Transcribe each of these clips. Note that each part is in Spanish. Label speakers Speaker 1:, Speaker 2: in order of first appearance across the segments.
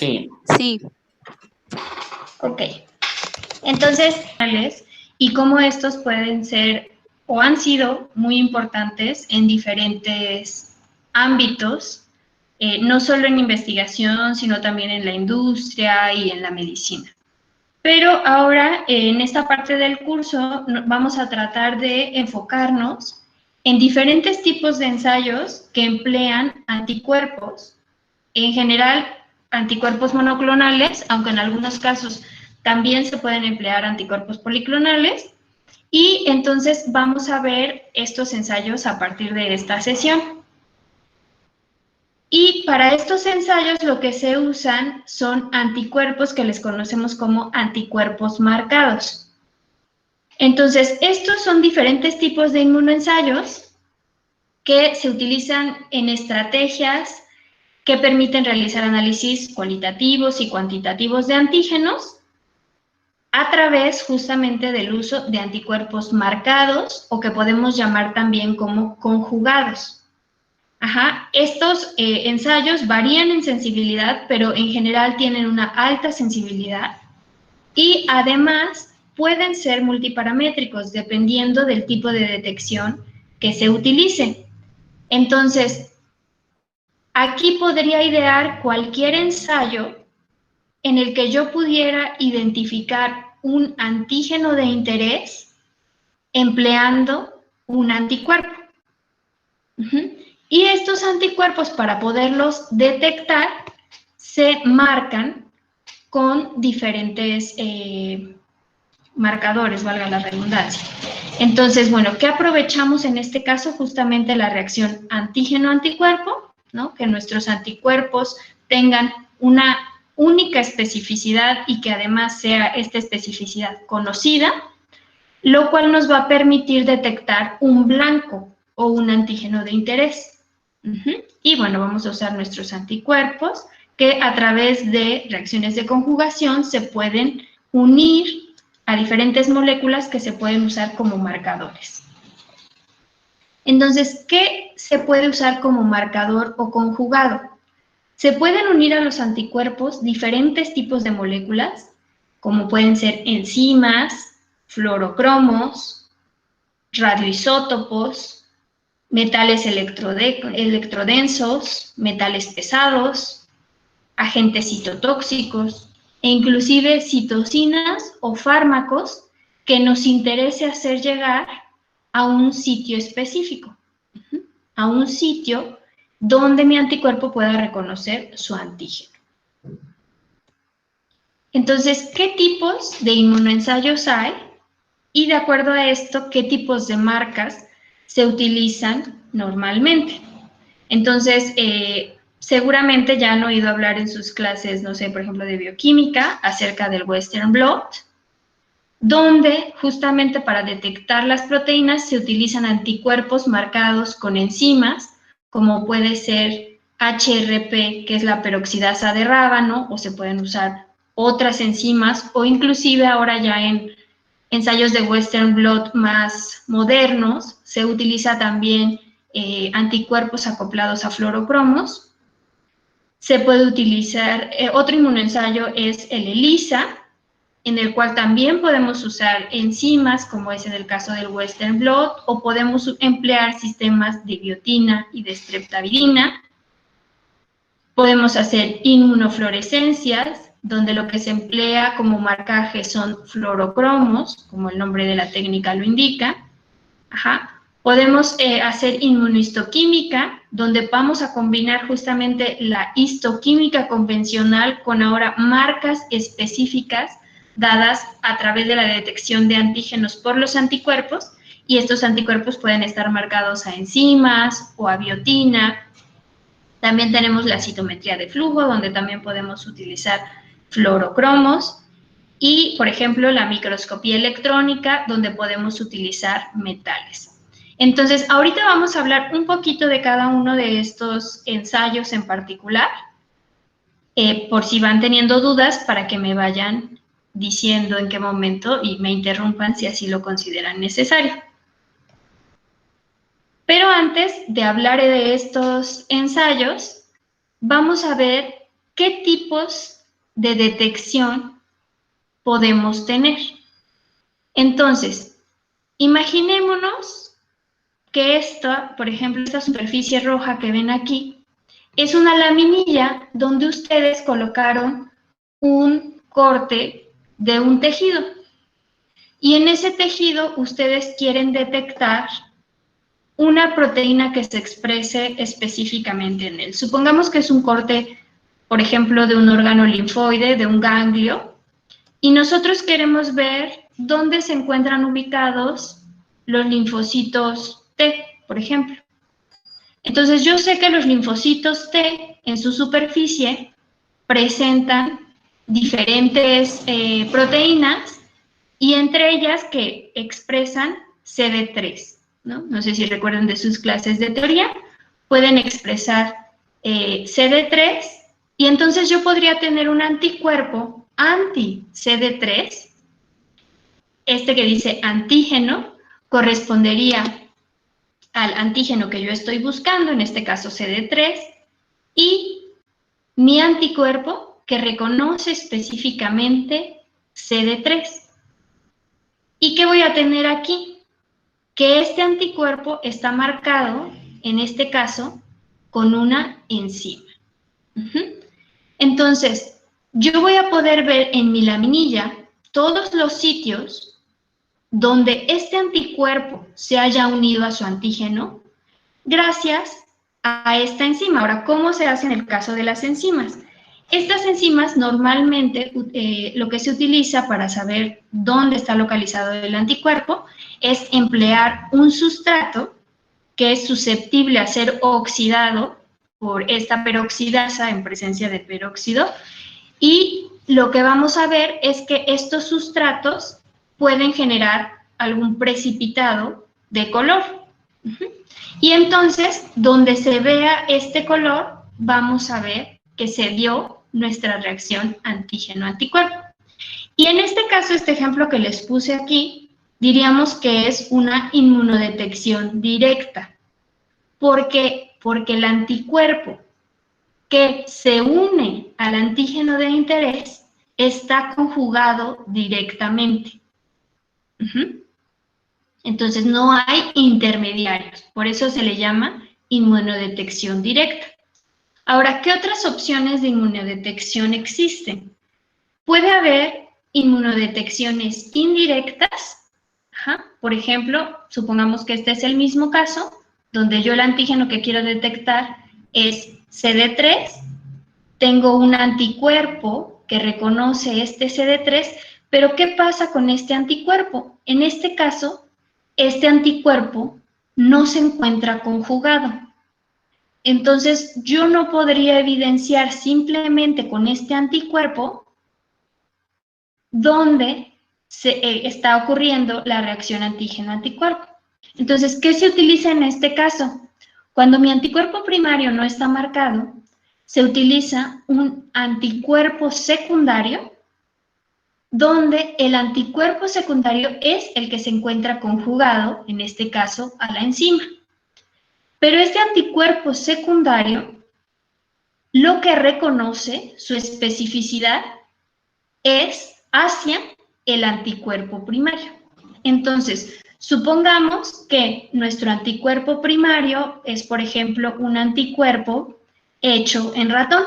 Speaker 1: Sí.
Speaker 2: Sí.
Speaker 3: Ok. Entonces, y cómo estos pueden ser o han sido muy importantes en diferentes ámbitos, no solo en investigación, sino también en la industria y en la medicina. Pero ahora, en esta parte del curso, vamos a tratar de enfocarnos en diferentes tipos de ensayos que emplean anticuerpos, en general anticuerpos monoclonales, aunque en algunos casos también se pueden emplear anticuerpos policlonales, y entonces vamos a ver estos ensayos a partir de esta sesión. Y para estos ensayos lo que se usan son anticuerpos que les conocemos como anticuerpos marcados. Entonces, estos son diferentes tipos de inmunoensayos que se utilizan en estrategias que permiten realizar análisis cualitativos y cuantitativos de antígenos a través justamente del uso de anticuerpos marcados o que podemos llamar también como conjugados. Estos ensayos varían en sensibilidad, pero en general tienen una alta sensibilidad y además pueden ser multiparamétricos dependiendo del tipo de detección que se utilice. Entonces, aquí podría idear cualquier ensayo en el que yo pudiera identificar un antígeno de interés empleando un anticuerpo. Y estos anticuerpos, para poderlos detectar, se marcan con diferentes marcadores, valga la redundancia. Entonces, bueno, ¿qué aprovechamos en este caso? Justamente la reacción antígeno-anticuerpo, ¿no? Que nuestros anticuerpos tengan una única especificidad y que además sea esta especificidad conocida, lo cual nos va a permitir detectar un blanco o un antígeno de interés. Y bueno, vamos a usar nuestros anticuerpos que a través de reacciones de conjugación se pueden unir a diferentes moléculas que se pueden usar como marcadores. Entonces, ¿qué se puede usar como marcador o conjugado? Se pueden unir a los anticuerpos diferentes tipos de moléculas, como pueden ser enzimas, fluorocromos, radioisótopos, metales electrodensos, metales pesados, agentes citotóxicos e inclusive citocinas o fármacos que nos interese hacer llegar a un sitio específico, a un sitio donde mi anticuerpo pueda reconocer su antígeno. Entonces, ¿qué tipos de inmunoensayos hay? Y de acuerdo a esto, ¿qué tipos de marcas se utilizan normalmente? Entonces, seguramente ya han oído hablar en sus clases, no sé, por ejemplo, de bioquímica, acerca del Western blot, donde justamente para detectar las proteínas se utilizan anticuerpos marcados con enzimas, como puede ser HRP, que es la peroxidasa de rábano, o se pueden usar otras enzimas, o inclusive ahora ya en ensayos de Western blot más modernos, se utiliza también anticuerpos acoplados a fluorocromos. Se puede utilizar, otro inmunoensayo es el ELISA, en el cual también podemos usar enzimas, como es en el caso del Western blot, o podemos emplear sistemas de biotina y de streptavidina. Podemos hacer inmunofluorescencias, donde lo que se emplea como marcaje son fluorocromos, como el nombre de la técnica lo indica. Podemos hacer inmunohistoquímica, donde vamos a combinar justamente la histoquímica convencional con ahora marcas específicas dadas a través de la detección de antígenos por los anticuerpos, y estos anticuerpos pueden estar marcados a enzimas o a biotina. También tenemos la citometría de flujo, donde también podemos utilizar fluorocromos, y, por ejemplo, la microscopía electrónica, donde podemos utilizar metales. Entonces, ahorita vamos a hablar un poquito de cada uno de estos ensayos en particular, por si van teniendo dudas, para que me vayan diciendo en qué momento y me interrumpan si así lo consideran necesario. Pero antes de hablar de estos ensayos, vamos a ver ¿qué tipos de detección podemos tener? Entonces, imaginémonos que esta, por ejemplo, esta superficie roja que ven aquí, es una laminilla donde ustedes colocaron un corte de un tejido. Y en ese tejido ustedes quieren detectar una proteína que se exprese específicamente en él. Supongamos que es un corte, por ejemplo, de un órgano linfoide, de un ganglio, y nosotros queremos ver dónde se encuentran ubicados los linfocitos T, por ejemplo. Entonces, yo sé que los linfocitos T en su superficie presentan diferentes proteínas y entre ellas que expresan CD3, ¿no? No sé si recuerdan de sus clases de teoría, pueden expresar CD3 y entonces yo podría tener un anticuerpo anti-CD3, este que dice antígeno, correspondería al antígeno que yo estoy buscando, en este caso CD3, y mi anticuerpo que reconoce específicamente CD3. ¿Y qué voy a tener aquí? Que este anticuerpo está marcado, en este caso, con una enzima. Entonces, yo voy a poder ver en mi laminilla todos los sitios donde este anticuerpo se haya unido a su antígeno gracias a esta enzima. Ahora, ¿cómo se hace en el caso de las enzimas? Estas enzimas normalmente lo que se utiliza para saber dónde está localizado el anticuerpo es emplear un sustrato que es susceptible a ser oxidado por esta peroxidasa en presencia de peróxido y lo que vamos a ver es que estos sustratos pueden generar algún precipitado de color. Y entonces, donde se vea este color, vamos a ver que se dio nuestra reacción antígeno-anticuerpo. Y en este caso, este ejemplo que les puse aquí, diríamos que es una inmunodetección directa. ¿Por qué? Porque el anticuerpo que se une al antígeno de interés está conjugado directamente. Entonces, no hay intermediarios, por eso se le llama inmunodetección directa. Ahora, ¿qué otras opciones de inmunodetección existen? Puede haber inmunodetecciones indirectas, por ejemplo, supongamos que este es el mismo caso, donde yo el antígeno que quiero detectar es CD3, tengo un anticuerpo que reconoce este CD3, pero ¿qué pasa con este anticuerpo? En este caso, este anticuerpo no se encuentra conjugado. Entonces, yo no podría evidenciar simplemente con este anticuerpo dónde está ocurriendo la reacción antígeno-anticuerpo. Entonces, ¿qué se utiliza en este caso? Cuando mi anticuerpo primario no está marcado, se utiliza un anticuerpo secundario, donde el anticuerpo secundario es el que se encuentra conjugado, en este caso, a la enzima. Pero este anticuerpo secundario, lo que reconoce, su especificidad, es hacia el anticuerpo primario. Entonces, supongamos que nuestro anticuerpo primario es, por ejemplo, un anticuerpo hecho en ratón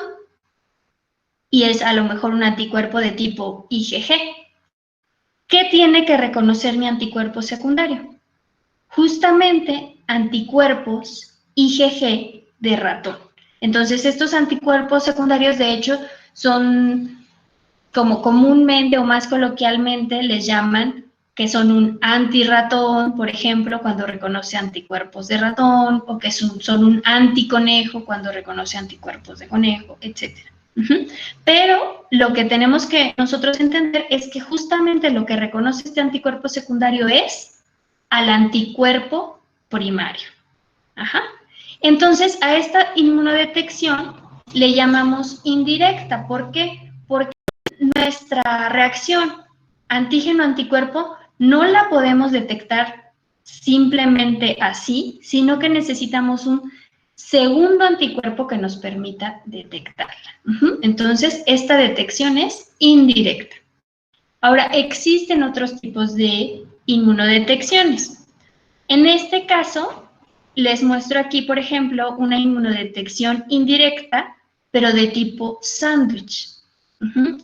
Speaker 3: y es a lo mejor un anticuerpo de tipo IgG. ¿Qué tiene que reconocer mi anticuerpo secundario? Justamente anticuerpos IgG de ratón. Entonces, estos anticuerpos secundarios, de hecho, son como comúnmente o más coloquialmente les llaman que son un antirratón, por ejemplo, cuando reconoce anticuerpos de ratón, o que son un anticonejo cuando reconoce anticuerpos de conejo, etc. Pero lo que tenemos que nosotros entender es que justamente lo que reconoce este anticuerpo secundario es al anticuerpo primario. Entonces, a esta inmunodetección le llamamos indirecta. ¿Por qué? Porque nuestra reacción antígeno-anticuerpo no la podemos detectar simplemente así, sino que necesitamos un segundo anticuerpo que nos permita detectarla. Entonces, esta detección es indirecta. Ahora, existen otros tipos de inmunodetecciones. En este caso, les muestro aquí, por ejemplo, una inmunodetección indirecta, pero de tipo sándwich.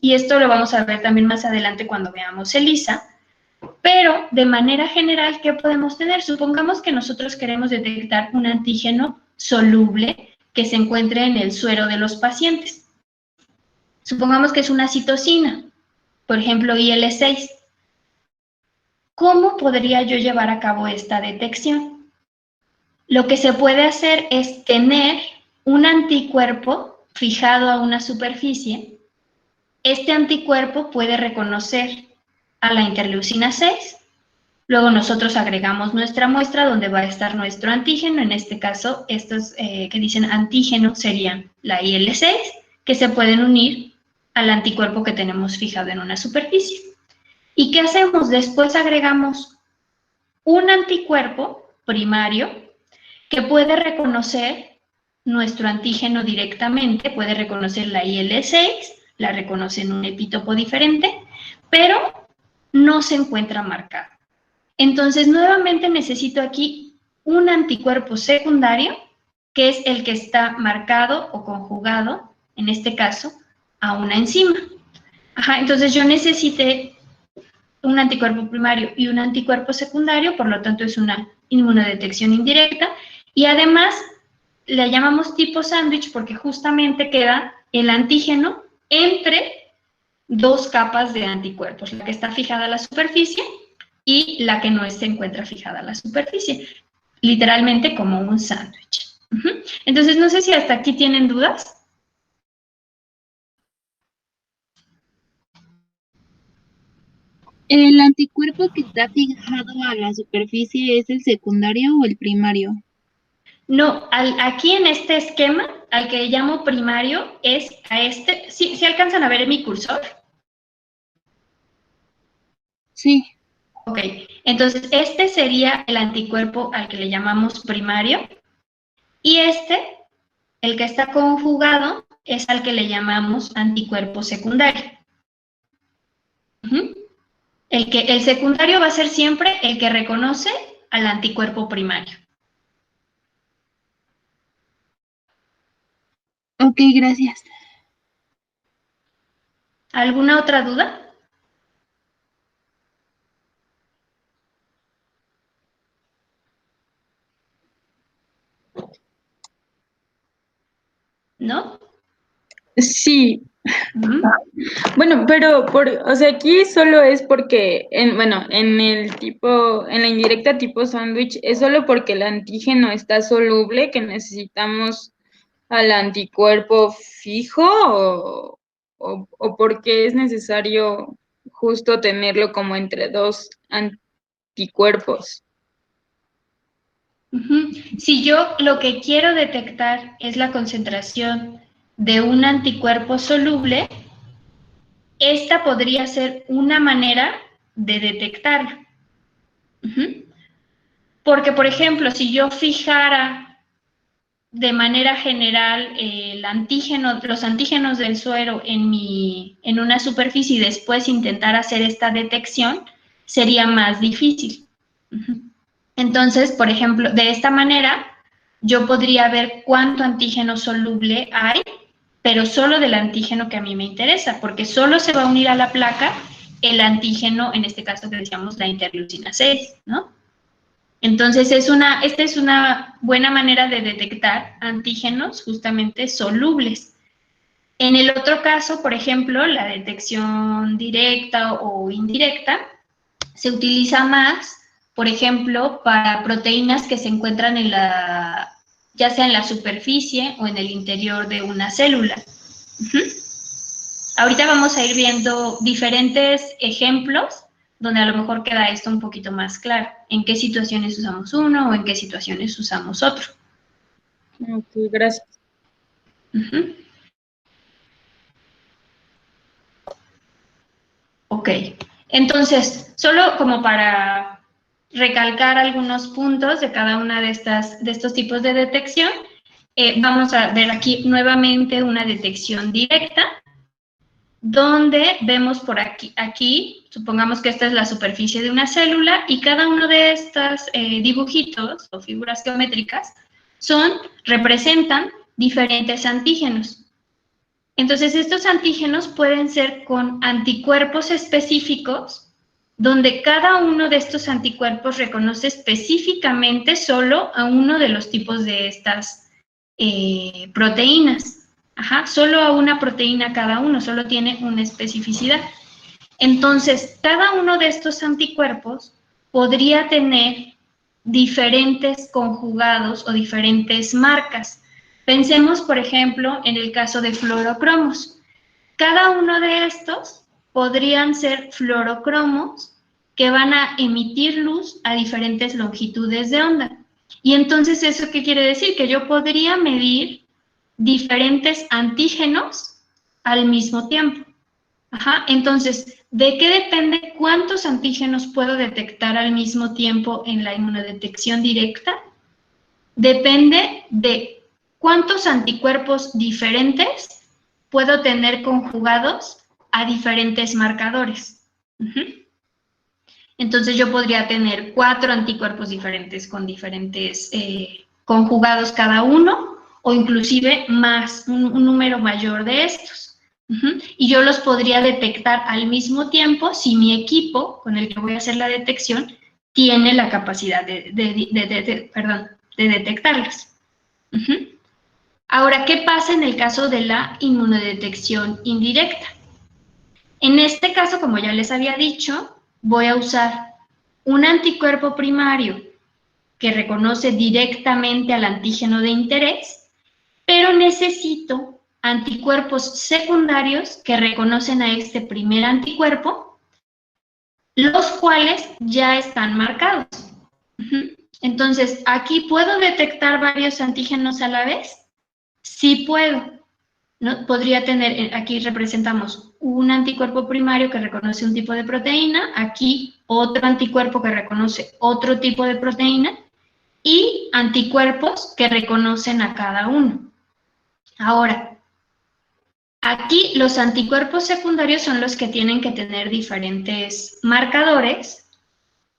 Speaker 3: Y esto lo vamos a ver también más adelante cuando veamos ELISA. Pero, de manera general, ¿qué podemos tener? Supongamos que nosotros queremos detectar un antígeno soluble que se encuentre en el suero de los pacientes. Supongamos que es una citosina, por ejemplo, IL-6. ¿Cómo podría yo llevar a cabo esta detección? Lo que se puede hacer es tener un anticuerpo fijado a una superficie. Este anticuerpo puede reconocer a la interleucina 6. Luego nosotros agregamos nuestra muestra donde va a estar nuestro antígeno. En este caso, estos que dicen antígeno serían la IL-6, que se pueden unir al anticuerpo que tenemos fijado en una superficie. ¿Y qué hacemos? Después agregamos un anticuerpo primario que puede reconocer nuestro antígeno directamente, puede reconocer la IL-6, la reconoce en un epítopo diferente, pero no se encuentra marcado. Entonces, nuevamente necesito aquí un anticuerpo secundario, que es el que está marcado o conjugado, en este caso, a una enzima. Entonces yo necesité un anticuerpo primario y un anticuerpo secundario, por lo tanto es una inmunodetección indirecta, y además le llamamos tipo sándwich porque justamente queda el antígeno entre dos capas de anticuerpos, la que está fijada a la superficie y la que no se encuentra fijada a la superficie, literalmente como un sándwich. Entonces, no sé si hasta aquí tienen dudas.
Speaker 1: ¿El anticuerpo que está fijado a la superficie es el secundario o el primario?
Speaker 3: No, aquí en este esquema, al que llamo primario, es a este, ¿sí alcanzan a ver en mi cursor?
Speaker 1: Sí.
Speaker 3: Ok, entonces este sería el anticuerpo al que le llamamos primario, y este, el que está conjugado, es al que le llamamos anticuerpo secundario. El secundario va a ser siempre el que reconoce al anticuerpo primario.
Speaker 1: Ok, gracias.
Speaker 3: ¿Alguna otra duda? ¿No?
Speaker 2: Sí,
Speaker 3: Uh-huh.
Speaker 2: bueno, pero o sea, aquí solo es porque, bueno, en el tipo, en la indirecta tipo sándwich, es solo porque el antígeno está soluble que necesitamos al anticuerpo fijo o porque es necesario justo tenerlo como entre dos anticuerpos.
Speaker 3: Si yo lo que quiero detectar es la concentración de un anticuerpo soluble, esta podría ser una manera de detectarla. Porque, por ejemplo, si yo fijara de manera general los antígenos del suero en una superficie y después intentar hacer esta detección, sería más difícil. Entonces, por ejemplo, de esta manera, yo podría ver cuánto antígeno soluble hay, pero solo del antígeno que a mí me interesa, porque solo se va a unir a la placa el antígeno, en este caso que decíamos la interleucina 6, ¿no? Entonces, esta es una buena manera de detectar antígenos justamente solubles. En el otro caso, por ejemplo, la detección directa o indirecta, se utiliza más, por ejemplo, para proteínas que se encuentran ya sea en la superficie o en el interior de una célula. Ahorita vamos a ir viendo diferentes ejemplos donde a lo mejor queda esto un poquito más claro, en qué situaciones usamos uno o en qué situaciones usamos otro.
Speaker 2: Ok, gracias.
Speaker 3: Ok, entonces, solo como para recalcar algunos puntos de cada una de estos tipos de detección, vamos a ver aquí nuevamente una detección directa, donde vemos por aquí, supongamos que esta es la superficie de una célula y cada uno de estos dibujitos o figuras geométricas representan diferentes antígenos. Entonces, estos antígenos pueden ser con anticuerpos específicos, donde cada uno de estos anticuerpos reconoce específicamente solo a uno de los tipos de estas proteínas. Solo a una proteína cada uno, solo tiene una especificidad. Entonces, cada uno de estos anticuerpos podría tener diferentes conjugados o diferentes marcas. Pensemos, por ejemplo, en el caso de fluorocromos. Cada uno de estos podrían ser fluorocromos que van a emitir luz a diferentes longitudes de onda. Y entonces, ¿eso qué quiere decir? Que yo podría medir diferentes antígenos al mismo tiempo. Entonces, ¿de qué depende cuántos antígenos puedo detectar al mismo tiempo en la inmunodetección directa? Depende de cuántos anticuerpos diferentes puedo tener conjugados a diferentes marcadores. Entonces, yo podría tener 4 anticuerpos diferentes con diferentes conjugados cada uno, o inclusive más, un número mayor de estos. Y yo los podría detectar al mismo tiempo si mi equipo con el que voy a hacer la detección tiene la capacidad de detectarlos. Ahora, ¿qué pasa en el caso de la inmunodetección indirecta? En este caso, como ya les había dicho, voy a usar un anticuerpo primario que reconoce directamente al antígeno de interés, pero necesito anticuerpos secundarios que reconocen a este primer anticuerpo, los cuales ya están marcados. Entonces, ¿aquí puedo detectar varios antígenos a la vez? Sí puedo. ¿No? Podría tener, aquí representamos un anticuerpo primario que reconoce un tipo de proteína, aquí otro anticuerpo que reconoce otro tipo de proteína, y anticuerpos que reconocen a cada uno. Ahora, aquí los anticuerpos secundarios son los que tienen que tener diferentes marcadores,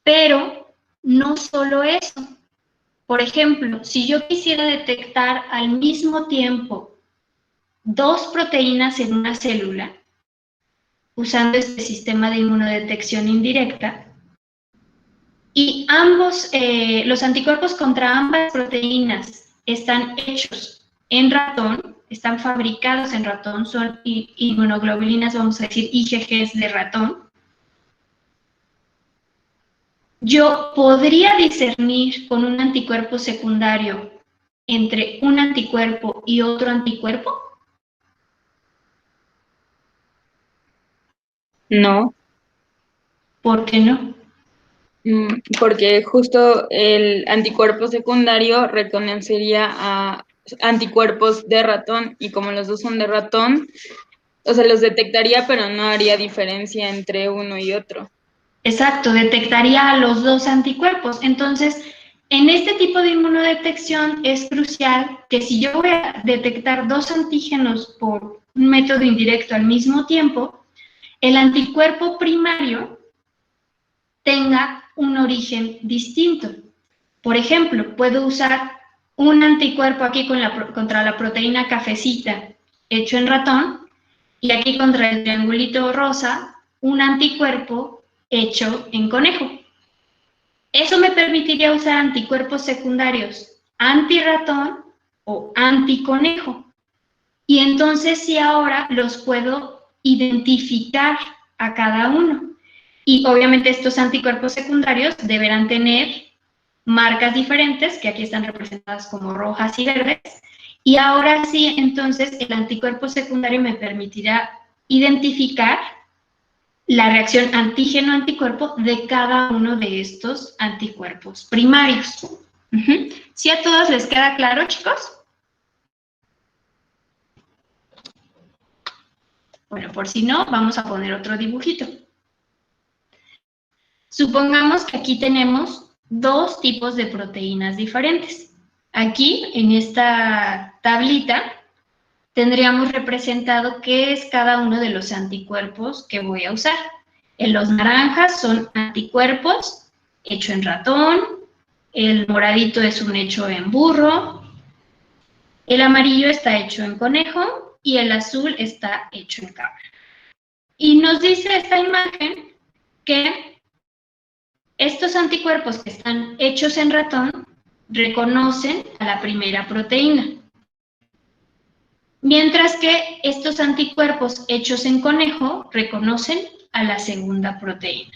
Speaker 3: pero no solo eso. Por ejemplo, si yo quisiera detectar al mismo tiempo 2 proteínas en una célula, usando este sistema de inmunodetección indirecta, y los anticuerpos contra ambas proteínas están hechos en ratón, están fabricados en ratón, son inmunoglobulinas, vamos a decir IgGs de ratón, yo podría discernir con un anticuerpo secundario entre un anticuerpo y otro anticuerpo.
Speaker 2: No.
Speaker 3: ¿Por qué no?
Speaker 2: Porque justo el anticuerpo secundario reconocería a anticuerpos de ratón, y como los dos son de ratón, o sea, los detectaría, pero no haría diferencia entre uno y otro.
Speaker 3: Exacto, detectaría a los 2 anticuerpos. Entonces, en este tipo de inmunodetección es crucial que si yo voy a detectar 2 antígenos por un método indirecto al mismo tiempo, el anticuerpo primario tenga un origen distinto. Por ejemplo, puedo usar un anticuerpo aquí contra la proteína cafecita hecho en ratón, y aquí contra el triangulito rosa, un anticuerpo hecho en conejo. Eso me permitiría usar anticuerpos secundarios antirratón o anticonejo. Y entonces sí, ahora los puedo identificar a cada uno. Y obviamente estos anticuerpos secundarios deberán tener marcas diferentes, que aquí están representadas como rojas y verdes. Y ahora sí, entonces, el anticuerpo secundario me permitirá identificar la reacción antígeno-anticuerpo de cada uno de estos anticuerpos primarios. ¿Sí a todos les queda claro, chicos? Bueno, por si no, vamos a poner otro dibujito. Supongamos que aquí tenemos 2 tipos de proteínas diferentes. Aquí, en esta tablita, tendríamos representado qué es cada uno de los anticuerpos que voy a usar. En los naranjas son anticuerpos hecho en ratón, el moradito es un hecho en burro, el amarillo está hecho en conejo y el azul está hecho en cabra. Y nos dice esta imagen que estos anticuerpos que están hechos en ratón reconocen a la primera proteína, mientras que estos anticuerpos hechos en conejo reconocen a la segunda proteína.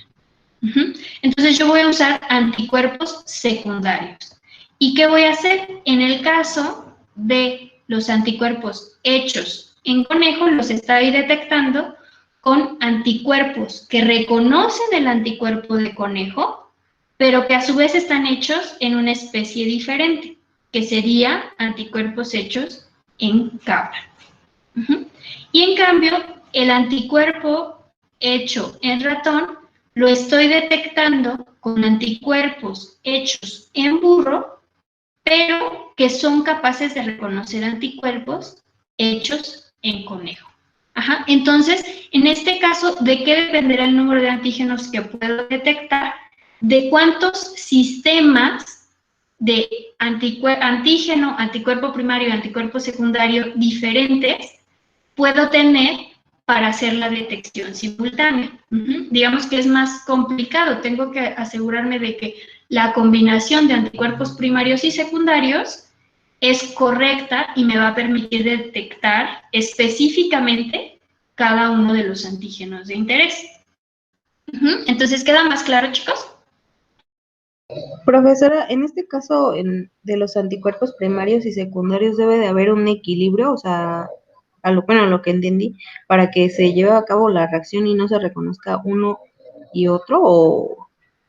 Speaker 3: Entonces yo voy a usar anticuerpos secundarios. ¿Y qué voy a hacer? En el caso de los anticuerpos hechos en conejo, los estoy detectando con anticuerpos que reconocen el anticuerpo de conejo, pero que a su vez están hechos en una especie diferente, que sería anticuerpos hechos en cabra. Y en cambio, el anticuerpo hecho en ratón lo estoy detectando con anticuerpos hechos en burro, pero que son capaces de reconocer anticuerpos hechos en conejo. Entonces, en este caso, ¿de qué dependerá el número de antígenos que puedo detectar? De cuántos sistemas de antígeno, anticuerpo primario y anticuerpo secundario diferentes puedo tener para hacer la detección simultánea. Digamos que es más complicado, tengo que asegurarme de que la combinación de anticuerpos primarios y secundarios es correcta y me va a permitir detectar específicamente cada uno de los antígenos de interés. Entonces, ¿queda más claro, chicos?
Speaker 4: Profesora, en este caso de los anticuerpos primarios y secundarios debe de haber un equilibrio, o sea, lo que entendí, para que se lleve a cabo la reacción y no se reconozca uno y otro, o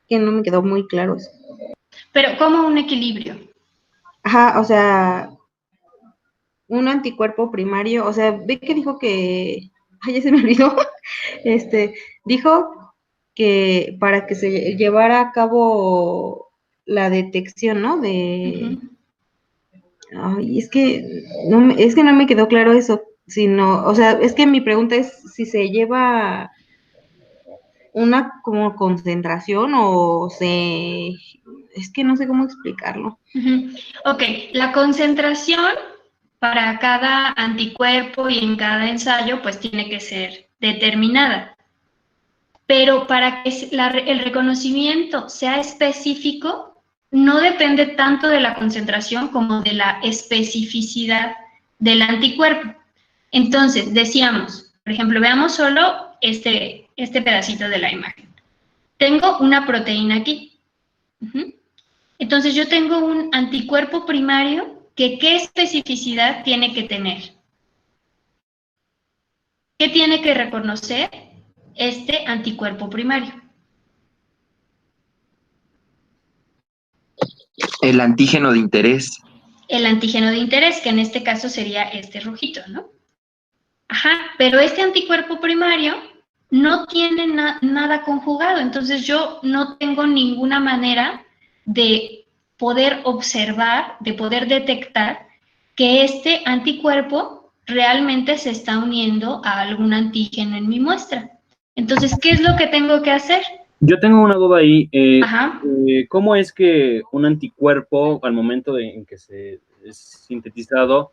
Speaker 4: que no me quedó muy claro eso.
Speaker 3: Pero, ¿cómo un equilibrio?
Speaker 4: O sea, un anticuerpo primario, o sea, ve que dijo que, ya se me olvidó, dijo que para que se llevara a cabo la detección, ¿no? Ay, es que no me quedó claro eso, sino, o sea, es que mi pregunta es si se lleva una como concentración es que no sé cómo explicarlo.
Speaker 3: Ok, la concentración para cada anticuerpo y en cada ensayo pues tiene que ser determinada. Pero para que el reconocimiento sea específico, no depende tanto de la concentración como de la especificidad del anticuerpo. Entonces, decíamos, por ejemplo, veamos solo este pedacito de la imagen. Tengo una proteína aquí. Entonces, yo tengo un anticuerpo primario que ¿qué especificidad tiene que tener? ¿Qué tiene que reconocer este anticuerpo primario?
Speaker 5: El antígeno de interés.
Speaker 3: El antígeno de interés, que en este caso sería este rojito, ¿no? Pero este anticuerpo primario no tiene nada conjugado, entonces yo no tengo ninguna manera de poder observar, de poder detectar que este anticuerpo realmente se está uniendo a algún antígeno en mi muestra. Entonces, ¿qué es lo que tengo que hacer?
Speaker 6: Yo tengo una duda ahí. ¿Cómo es que un anticuerpo, al momento en que se es sintetizado,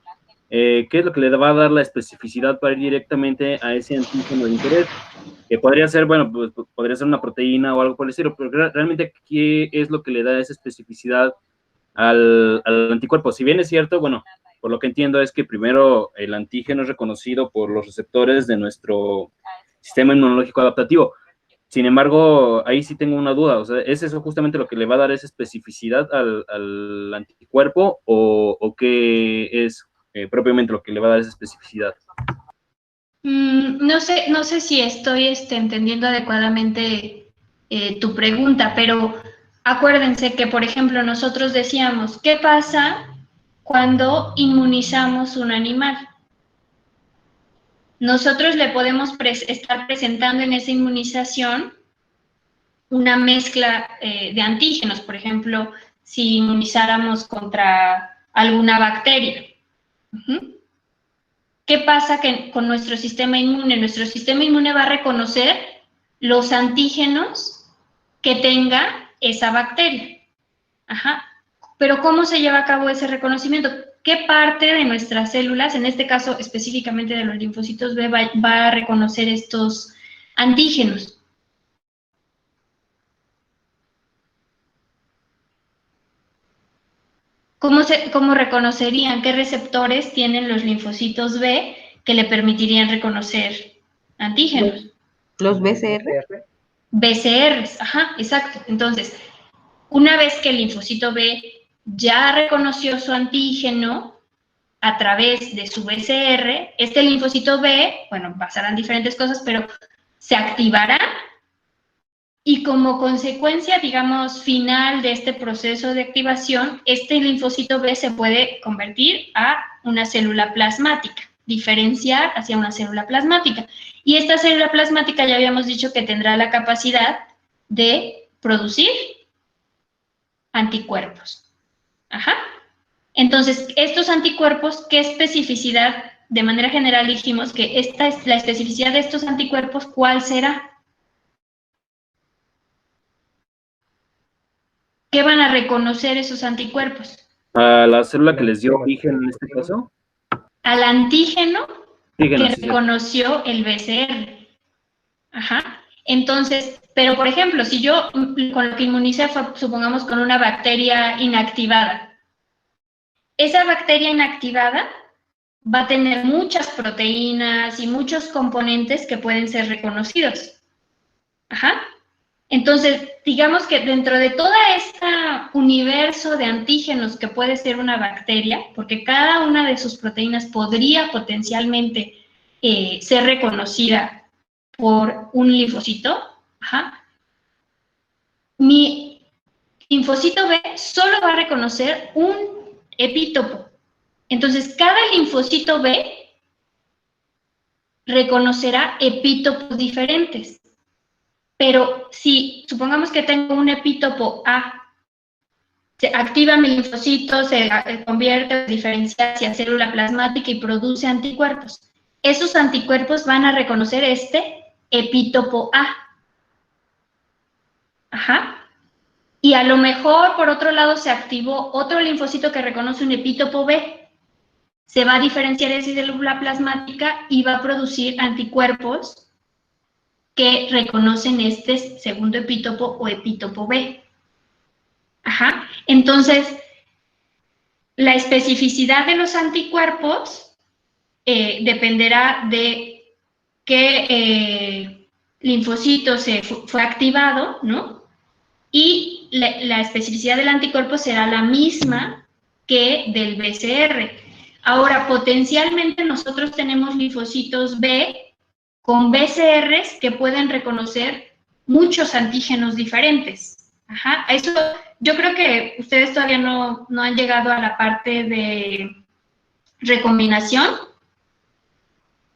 Speaker 6: qué es lo que le va a dar la especificidad para ir directamente a ese antígeno de interés? Que podría ser, bueno, pues podría ser una proteína o algo por el estilo, pero realmente, ¿qué es lo que le da esa especificidad al anticuerpo? Si bien es cierto, bueno, por lo que entiendo es que primero el antígeno es reconocido por los receptores de nuestro sistema inmunológico adaptativo. Sin embargo, ahí sí tengo una duda, o sea, ¿es eso justamente lo que le va a dar esa especificidad al anticuerpo o qué es propiamente lo que le va a dar esa especificidad?
Speaker 3: No sé si estoy entendiendo adecuadamente tu pregunta, pero acuérdense que, por ejemplo, nosotros decíamos, ¿qué pasa cuando inmunizamos un animal? Nosotros le podemos estar presentando en esa inmunización una mezcla de antígenos. Por ejemplo, si inmunizáramos contra alguna bacteria. ¿Qué pasa con nuestro sistema inmune? Nuestro sistema inmune va a reconocer los antígenos que tenga esa bacteria. Pero ¿cómo se lleva a cabo ese reconocimiento? ¿Qué parte de nuestras células, en este caso específicamente de los linfocitos B, va a reconocer estos antígenos? ¿Cómo reconocerían qué receptores tienen los linfocitos B que le permitirían reconocer antígenos?
Speaker 4: ¿Los BCR?
Speaker 3: BCRs, exacto. Entonces, una vez que el linfocito B ya reconoció su antígeno a través de su BCR, este linfocito B, bueno, pasarán diferentes cosas, pero se activará y como consecuencia, digamos, final de este proceso de activación, este linfocito B se puede convertir a una célula plasmática, diferenciar hacia una célula plasmática. Y esta célula plasmática ya habíamos dicho que tendrá la capacidad de producir anticuerpos. Entonces, estos anticuerpos, ¿qué especificidad? De manera general dijimos que esta es la especificidad de estos anticuerpos, ¿cuál será? ¿Qué van a reconocer esos anticuerpos?
Speaker 6: ¿A la célula que les dio origen en este caso?
Speaker 3: Al antígeno que reconoció el BCR. Entonces, pero por ejemplo, si yo con lo que inmunicé fue, supongamos, con una bacteria inactivada, esa bacteria inactivada va a tener muchas proteínas y muchos componentes que pueden ser reconocidos. Entonces, digamos que dentro de todo este universo de antígenos que puede ser una bacteria, porque cada una de sus proteínas podría potencialmente ser reconocida por un linfocito, mi linfocito B solo va a reconocer un epítopo. Entonces, cada linfocito B reconocerá epítopos diferentes. Pero si supongamos que tengo un epítopo A, se activa mi linfocito, se convierte, diferencia hacia célula plasmática y produce anticuerpos. Esos anticuerpos van a reconocer este epítopo A. Y a lo mejor, por otro lado, se activó otro linfocito que reconoce un epítopo B. Se va a diferenciar esa célula plasmática y va a producir anticuerpos que reconocen este segundo epítopo o epítopo B. Entonces, la especificidad de los anticuerpos dependerá de qué linfocito fue activado, ¿no? Y la especificidad del anticuerpo será la misma que del BCR. Ahora, potencialmente nosotros tenemos linfocitos B con BCRs que pueden reconocer muchos antígenos diferentes. Eso, yo creo que ustedes todavía no han llegado a la parte de recombinación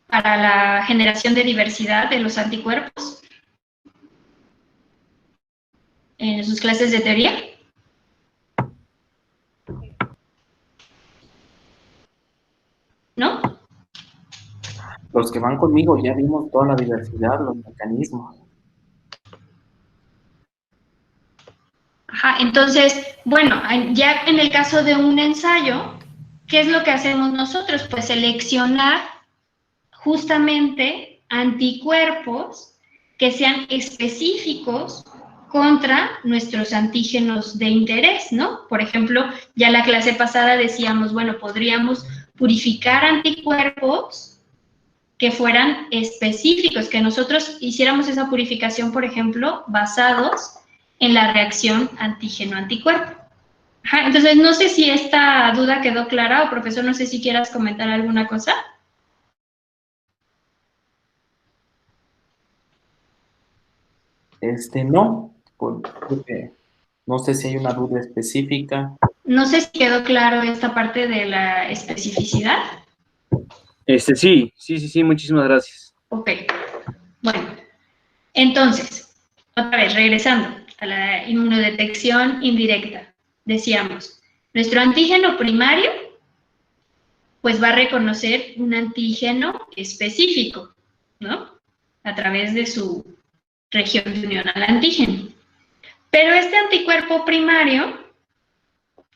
Speaker 3: para la generación de diversidad de los anticuerpos en sus clases de teoría. ¿No?
Speaker 7: Los que van conmigo ya vimos toda la diversidad, los mecanismos.
Speaker 3: Entonces, bueno, ya en el caso de un ensayo, ¿qué es lo que hacemos nosotros? Pues seleccionar justamente anticuerpos que sean específicos contra nuestros antígenos de interés, ¿no? Por ejemplo, ya la clase pasada decíamos, bueno, podríamos purificar anticuerpos que fueran específicos, que nosotros hiciéramos esa purificación, por ejemplo, basados en la reacción antígeno-anticuerpo. Entonces, no sé si esta duda quedó clara, o profesor, no sé si quieras comentar alguna cosa.
Speaker 7: No, porque no sé si hay una duda específica.
Speaker 3: No sé si quedó claro esta parte de la especificidad.
Speaker 6: Sí, muchísimas gracias.
Speaker 3: Ok, bueno, entonces, otra vez, regresando a la inmunodetección indirecta, decíamos, Nuestro antígeno primario, pues va a reconocer un antígeno específico, ¿no? A través de su región de unión al antígeno. Pero este anticuerpo primario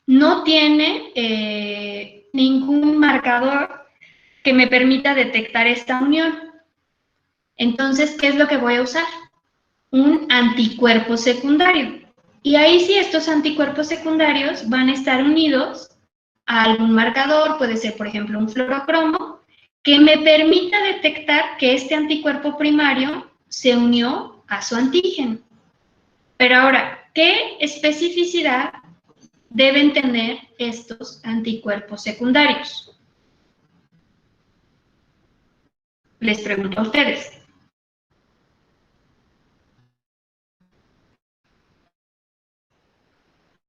Speaker 3: no tiene ningún marcador que me permita detectar esta unión. Entonces, ¿qué es lo que voy a usar? Un anticuerpo secundario. Y ahí sí, estos anticuerpos secundarios van a estar unidos a algún marcador, puede ser, por ejemplo, un fluorocromo, que me permita detectar que este anticuerpo primario se unió a su antígeno. Pero ahora, ¿qué especificidad deben tener estos anticuerpos secundarios? Les pregunto a ustedes.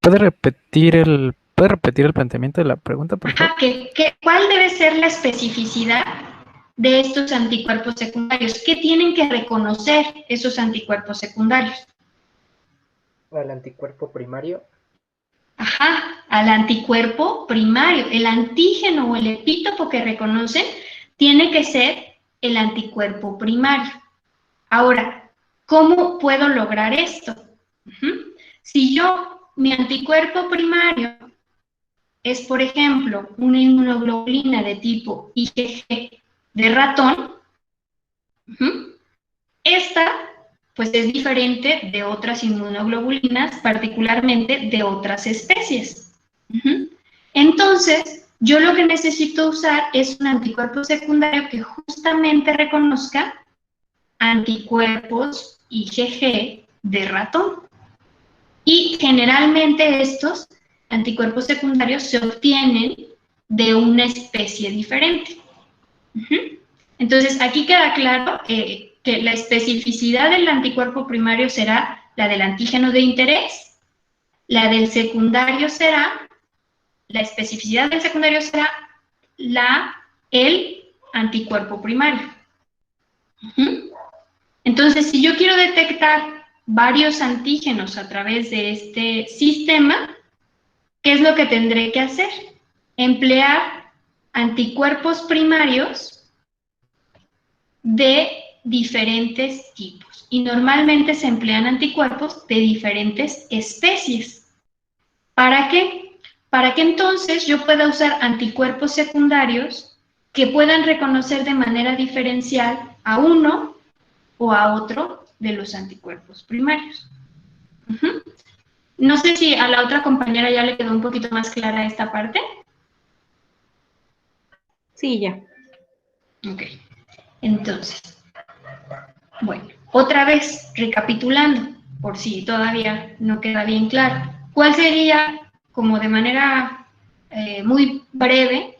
Speaker 8: ¿Puede repetir el planteamiento de la pregunta, por favor?
Speaker 3: ¿Cuál debe ser la especificidad de estos anticuerpos secundarios? ¿Qué tienen que reconocer esos anticuerpos secundarios?
Speaker 9: Al anticuerpo primario.
Speaker 3: Al anticuerpo primario. El antígeno o el epítopo que reconocen tiene que ser el anticuerpo primario. Ahora, ¿cómo puedo lograr esto? Si mi anticuerpo primario es, por ejemplo, una inmunoglobulina de tipo IgG de ratón, esta pues es diferente de otras inmunoglobulinas, particularmente de otras especies. Entonces, yo lo que necesito usar es un anticuerpo secundario que justamente reconozca anticuerpos IgG de ratón. Y generalmente estos anticuerpos secundarios se obtienen de una especie diferente. Entonces, aquí queda claro que la especificidad del anticuerpo primario será la del antígeno de interés, la del secundario será, la especificidad del secundario será el anticuerpo primario. Entonces, si yo quiero detectar varios antígenos a través de este sistema, ¿qué es lo que tendré que hacer? Emplear anticuerpos primarios de diferentes tipos. Y normalmente se emplean anticuerpos de diferentes especies. ¿Para qué? Para que entonces yo pueda usar anticuerpos secundarios que puedan reconocer de manera diferencial a uno o a otro de los anticuerpos primarios. No sé si a la otra compañera ya le quedó un poquito más clara esta parte.
Speaker 4: Sí, ya.
Speaker 3: Ok. Entonces, bueno, otra vez, recapitulando, por si todavía no queda bien claro. ¿Cuál sería, como de manera muy breve,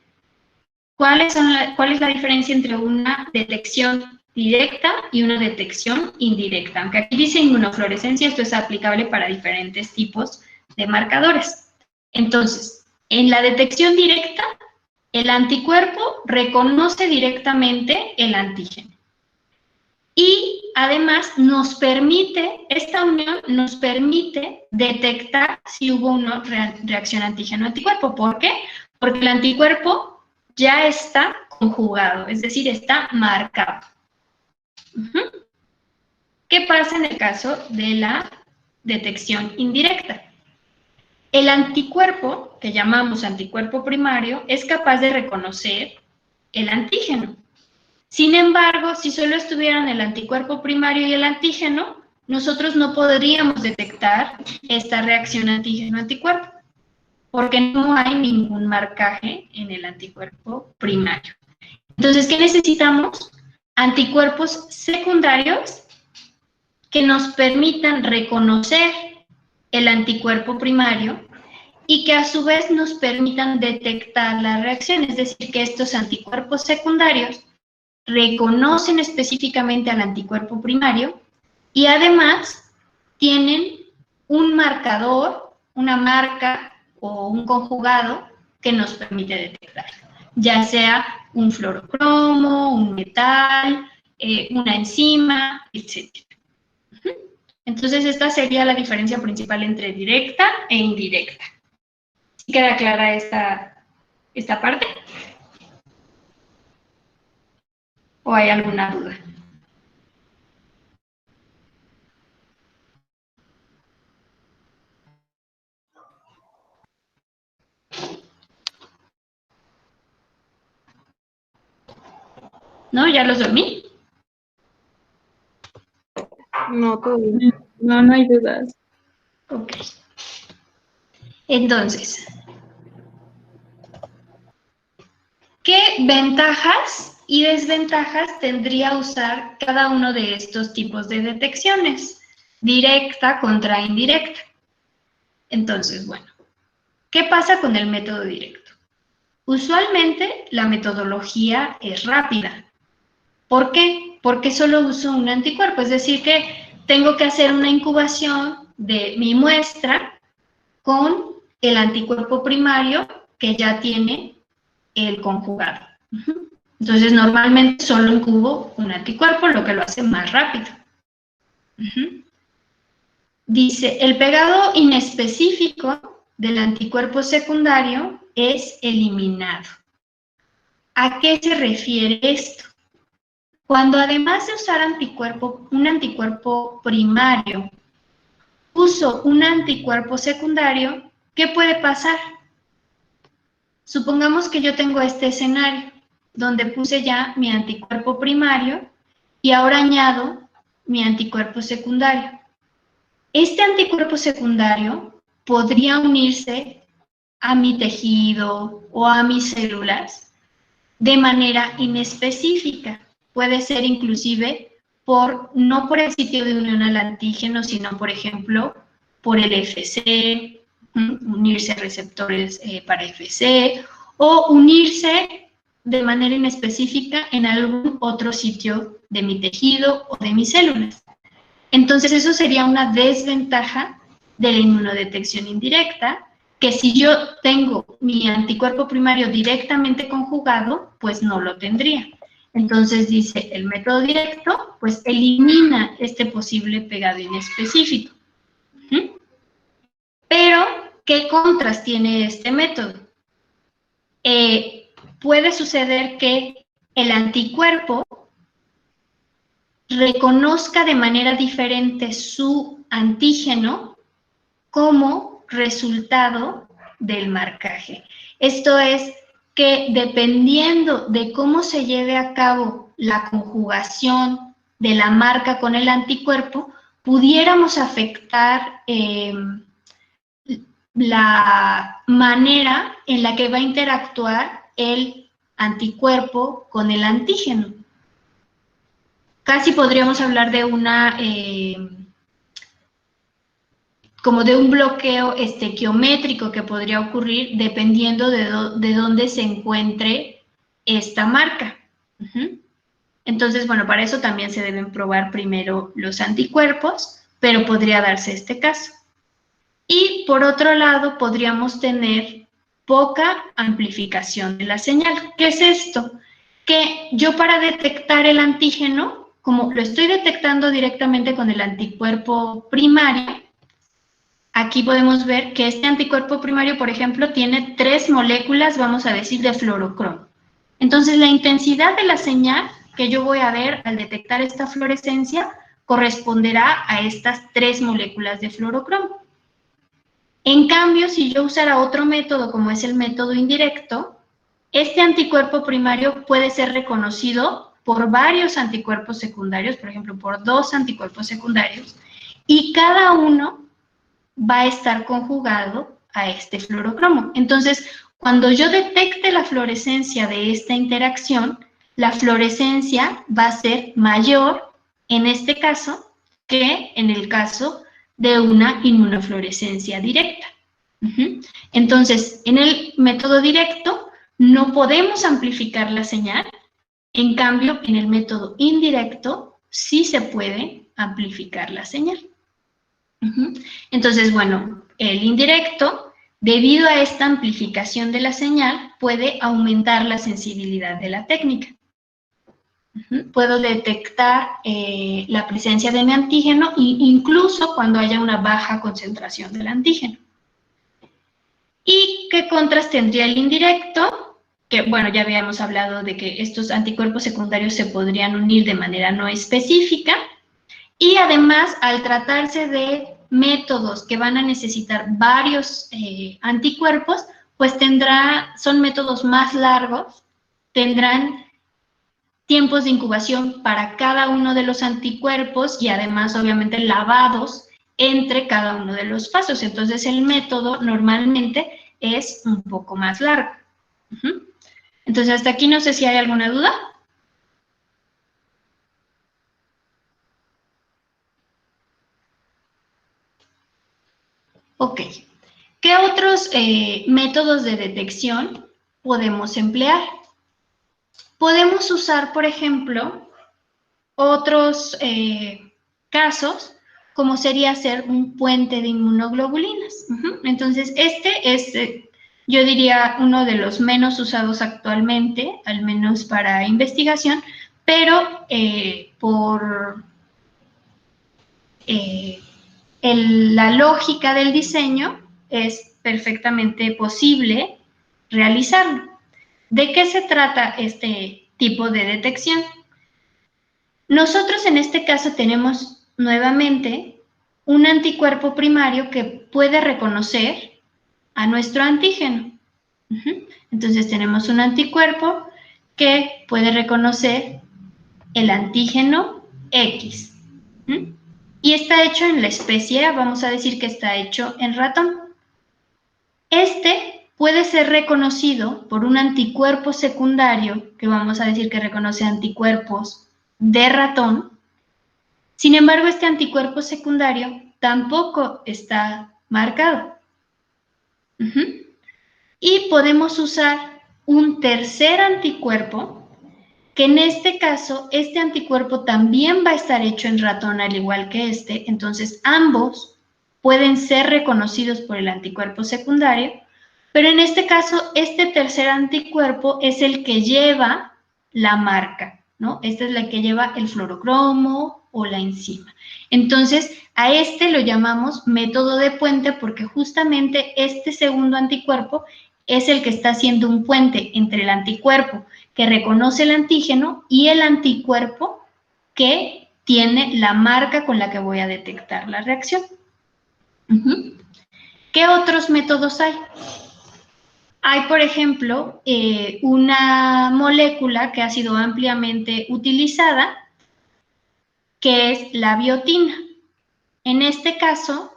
Speaker 3: cuál es la diferencia entre una detección directa y una detección indirecta? Aunque aquí dice inmunofluorescencia, esto es aplicable para diferentes tipos de marcadores. Entonces, en la detección directa, el anticuerpo reconoce directamente el antígeno. Y además esta unión nos permite detectar si hubo una reacción antígeno-anticuerpo. ¿Por qué? Porque el anticuerpo ya está conjugado, es decir, está marcado. ¿Qué pasa en el caso de la detección indirecta? El anticuerpo, que llamamos anticuerpo primario, es capaz de reconocer el antígeno. Sin embargo, si solo estuvieran el anticuerpo primario y el antígeno, nosotros no podríamos detectar esta reacción antígeno-anticuerpo, porque no hay ningún marcaje en el anticuerpo primario. Entonces, ¿qué necesitamos? Anticuerpos secundarios que nos permitan reconocer el anticuerpo primario y que a su vez nos permitan detectar la reacción, es decir, que estos anticuerpos secundarios reconocen específicamente al anticuerpo primario y además tienen un marcador, una marca o un conjugado que nos permite detectar, ya sea un fluorocromo, un metal, una enzima, etc. Entonces, esta sería la diferencia principal entre directa e indirecta. ¿Sí queda clara esta parte? ¿O hay alguna duda? ¿No? ¿Ya los dormí?
Speaker 4: No, todo bien.
Speaker 2: No hay dudas.
Speaker 3: Ok. Entonces, ¿qué ventajas y desventajas tendría usar cada uno de estos tipos de detecciones? Directa contra indirecta. Entonces, bueno, ¿qué pasa con el método directo? Usualmente la metodología es rápida. ¿Por qué? Porque solo uso un anticuerpo, es decir que tengo que hacer una incubación de mi muestra con el anticuerpo primario que ya tiene el conjugado. Entonces, normalmente solo incubo un anticuerpo, lo que lo hace más rápido. Dice, el pegado inespecífico del anticuerpo secundario es eliminado. ¿A qué se refiere esto? Cuando además de usar un anticuerpo primario, uso un anticuerpo secundario, ¿qué puede pasar? Supongamos que yo tengo este escenario, donde puse ya mi anticuerpo primario y ahora añado mi anticuerpo secundario. Este anticuerpo secundario podría unirse a mi tejido o a mis células de manera inespecífica. Puede ser inclusive no por el sitio de unión al antígeno, sino, por ejemplo, por el FC, unirse a receptores para FC, o unirse de manera inespecífica en algún otro sitio de mi tejido o de mis células. Entonces, eso sería una desventaja de la inmunodetección indirecta, que si yo tengo mi anticuerpo primario directamente conjugado, pues no lo tendría. Entonces, dice, el método directo, pues elimina este posible pegado inespecífico. Pero, ¿qué contras tiene este método? Puede suceder que el anticuerpo reconozca de manera diferente su antígeno como resultado del marcaje. Esto es que dependiendo de cómo se lleve a cabo la conjugación de la marca con el anticuerpo, pudiéramos afectar la manera en la que va a interactuar el anticuerpo con el antígeno. Casi podríamos hablar de como de un bloqueo estequiométrico que podría ocurrir dependiendo de dónde se encuentre esta marca. Entonces, bueno, para eso también se deben probar primero los anticuerpos, pero podría darse este caso. Y por otro lado, podríamos tener poca amplificación de la señal. ¿Qué es esto? Que yo para detectar el antígeno, como lo estoy detectando directamente con el anticuerpo primario, aquí podemos ver que este anticuerpo primario, por ejemplo, tiene 3 moléculas, vamos a decir, de fluorocromo. Entonces, la intensidad de la señal que yo voy a ver al detectar esta fluorescencia corresponderá a estas 3 moléculas de fluorocromo. En cambio, si yo usara otro método, como es el método indirecto, este anticuerpo primario puede ser reconocido por varios anticuerpos secundarios, por ejemplo, por 2 anticuerpos secundarios, y cada uno va a estar conjugado a este fluorocromo. Entonces, cuando yo detecte la fluorescencia de esta interacción, la fluorescencia va a ser mayor, en este caso, que en el caso de una inmunofluorescencia directa. Entonces, en el método directo no podemos amplificar la señal, en cambio, en el método indirecto sí se puede amplificar la señal. Entonces, bueno, el indirecto, debido a esta amplificación de la señal, puede aumentar la sensibilidad de la técnica. Puedo detectar la presencia de mi antígeno incluso cuando haya una baja concentración del antígeno. Y qué contras tendría el indirecto? Que, bueno, ya habíamos hablado de que estos anticuerpos secundarios se podrían unir de manera no específica. Y además, al tratarse de métodos que van a necesitar varios anticuerpos, pues son métodos más largos, tendrán tiempos de incubación para cada uno de los anticuerpos y además, obviamente, lavados entre cada uno de los pasos. Entonces, el método normalmente es un poco más largo. Entonces, hasta aquí no sé si hay alguna duda. Ok. ¿Qué otros métodos de detección podemos emplear? Podemos usar, por ejemplo, otros casos, como sería hacer un puente de inmunoglobulinas. Entonces, este es, yo diría, uno de los menos usados actualmente, al menos para investigación, pero por la lógica del diseño es perfectamente posible realizarlo. ¿De qué se trata este tipo de detección? Nosotros en este caso tenemos nuevamente un anticuerpo primario que puede reconocer a nuestro antígeno. Entonces tenemos un anticuerpo que puede reconocer el antígeno X. Y está hecho en la especie, vamos a decir que está hecho en ratón. Este puede ser reconocido por un anticuerpo secundario, que vamos a decir que reconoce anticuerpos de ratón. Sin embargo, este anticuerpo secundario tampoco está marcado. Y podemos usar un tercer anticuerpo, que en este caso, este anticuerpo también va a estar hecho en ratón al igual que este, entonces ambos pueden ser reconocidos por el anticuerpo secundario, pero en este caso, este tercer anticuerpo es el que lleva la marca, ¿no? Esta es la que lleva el fluorocromo o la enzima. Entonces, a este lo llamamos método de puente porque justamente este segundo anticuerpo es el que está haciendo un puente entre el anticuerpo que reconoce el antígeno y el anticuerpo que tiene la marca con la que voy a detectar la reacción. ¿Qué otros métodos hay? Hay, por ejemplo, una molécula que ha sido ampliamente utilizada, que es la biotina. En este caso,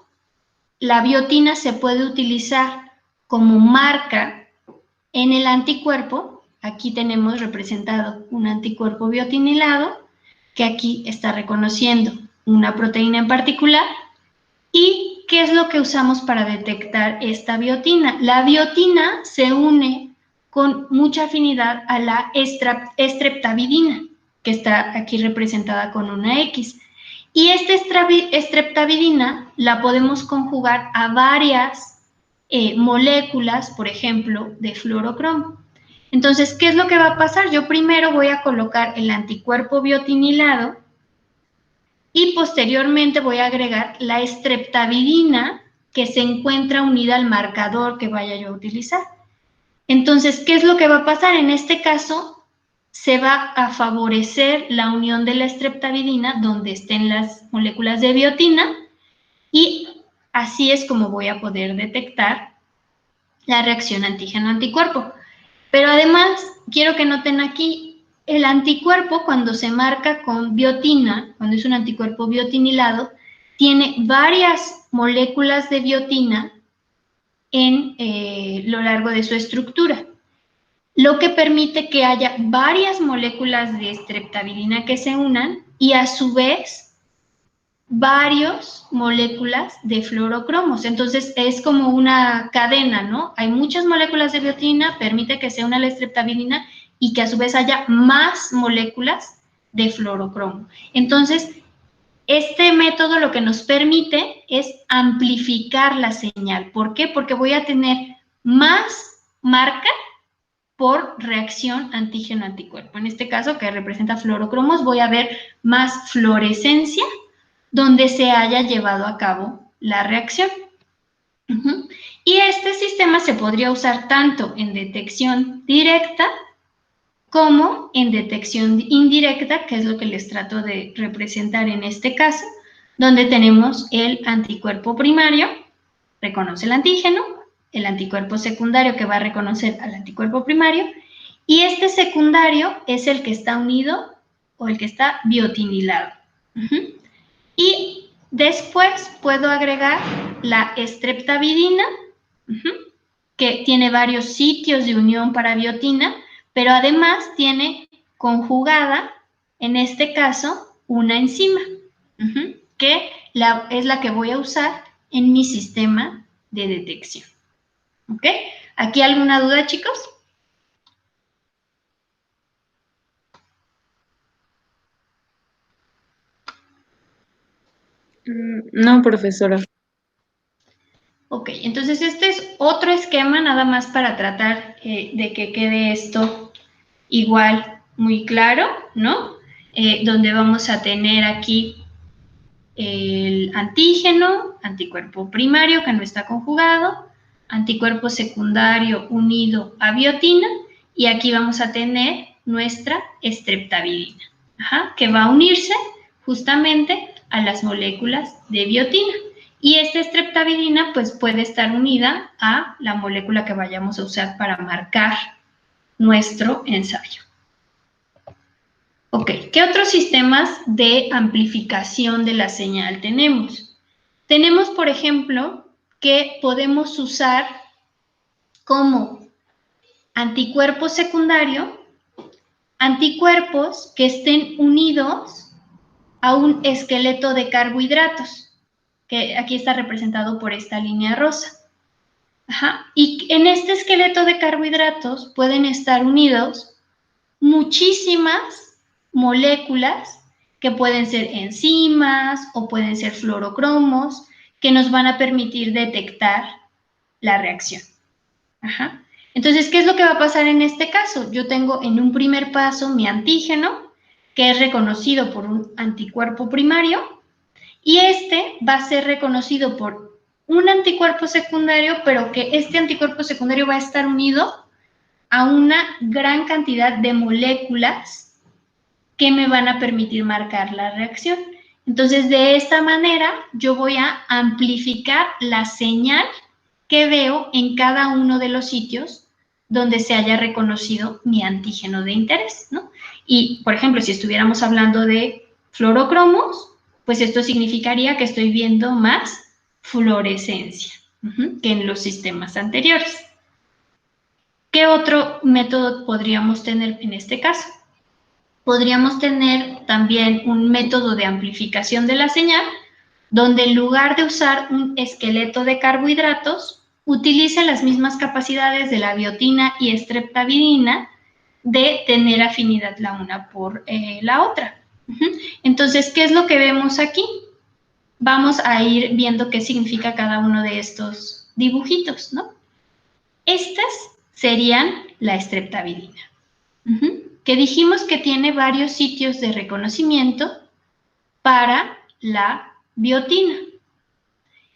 Speaker 3: la biotina se puede utilizar como marca en el anticuerpo. Aquí tenemos representado un anticuerpo biotinilado, que aquí está reconociendo una proteína en particular. ¿Y qué es lo que usamos para detectar esta biotina? La biotina se une con mucha afinidad a la estreptavidina, que está aquí representada con una X. Y esta estreptavidina la podemos conjugar a varias moléculas, por ejemplo, de fluorocromo. Entonces, ¿qué es lo que va a pasar? Yo primero voy a colocar el anticuerpo biotinilado y posteriormente voy a agregar la estreptavidina que se encuentra unida al marcador que vaya yo a utilizar. Entonces, ¿qué es lo que va a pasar? En este caso, se va a favorecer la unión de la estreptavidina donde estén las moléculas de biotina y así es como voy a poder detectar la reacción antígeno-anticuerpo. Pero además, quiero que noten aquí, el anticuerpo cuando se marca con biotina, cuando es un anticuerpo biotinilado, tiene varias moléculas de biotina en lo largo de su estructura, lo que permite que haya varias moléculas de estreptavidina que se unan y a su vez varias moléculas de fluorocromos. Entonces es como una cadena, ¿no? Hay muchas moléculas de biotina, permite que se una la estreptavidina y que a su vez haya más moléculas de fluorocromo. Entonces, este método lo que nos permite es amplificar la señal. ¿Por qué? Porque voy a tener más marca por reacción antígeno-anticuerpo. En este caso, que representa fluorocromos, voy a ver más fluorescencia donde se haya llevado a cabo la reacción. Y este sistema se podría usar tanto en detección directa como en detección indirecta, que es lo que les trato de representar en este caso, donde tenemos el anticuerpo primario, reconoce el antígeno, el anticuerpo secundario que va a reconocer al anticuerpo primario, y este secundario es el que está unido o el que está biotinilado. Y después puedo agregar la streptavidina, que tiene varios sitios de unión para biotina, pero además tiene conjugada, en este caso, una enzima, que es la que voy a usar en mi sistema de detección. ¿Ok? ¿Aquí alguna duda, chicos?
Speaker 2: No, profesora.
Speaker 3: Ok, entonces este es otro esquema nada más para tratar de que quede esto igual muy claro, ¿no? Donde vamos a tener aquí el antígeno, anticuerpo primario que no está conjugado, anticuerpo secundario unido a biotina, y aquí vamos a tener nuestra streptavidina, que va a unirse justamente a las moléculas de biotina. Y esta streptavidina pues puede estar unida a la molécula que vayamos a usar para marcar nuestro ensayo. Ok, ¿qué otros sistemas de amplificación de la señal tenemos? Tenemos, por ejemplo, que podemos usar como anticuerpo secundario anticuerpos que estén unidos a un esqueleto de carbohidratos, que aquí está representado por esta línea rosa. Y en este esqueleto de carbohidratos pueden estar unidos muchísimas moléculas que pueden ser enzimas o pueden ser fluorocromos que nos van a permitir detectar la reacción. Entonces, ¿qué es lo que va a pasar en este caso? Yo tengo en un primer paso mi antígeno, que es reconocido por un anticuerpo primario, y este va a ser reconocido por un anticuerpo secundario, pero que este anticuerpo secundario va a estar unido a una gran cantidad de moléculas que me van a permitir marcar la reacción. Entonces, de esta manera, yo voy a amplificar la señal que veo en cada uno de los sitios donde se haya reconocido mi antígeno de interés, ¿no? Y, por ejemplo, si estuviéramos hablando de fluorocromos, pues esto significaría que estoy viendo más fluorescencia que en los sistemas anteriores. ¿Qué otro método podríamos tener en este caso? Podríamos tener también un método de amplificación de la señal, donde en lugar de usar un esqueleto de carbohidratos, utilice las mismas capacidades de la biotina y streptavidina de tener afinidad la una por la otra. Entonces, ¿qué es lo que vemos aquí? Vamos a ir viendo qué significa cada uno de estos dibujitos, ¿no? Estas serían la streptavidina, que dijimos que tiene varios sitios de reconocimiento para la biotina.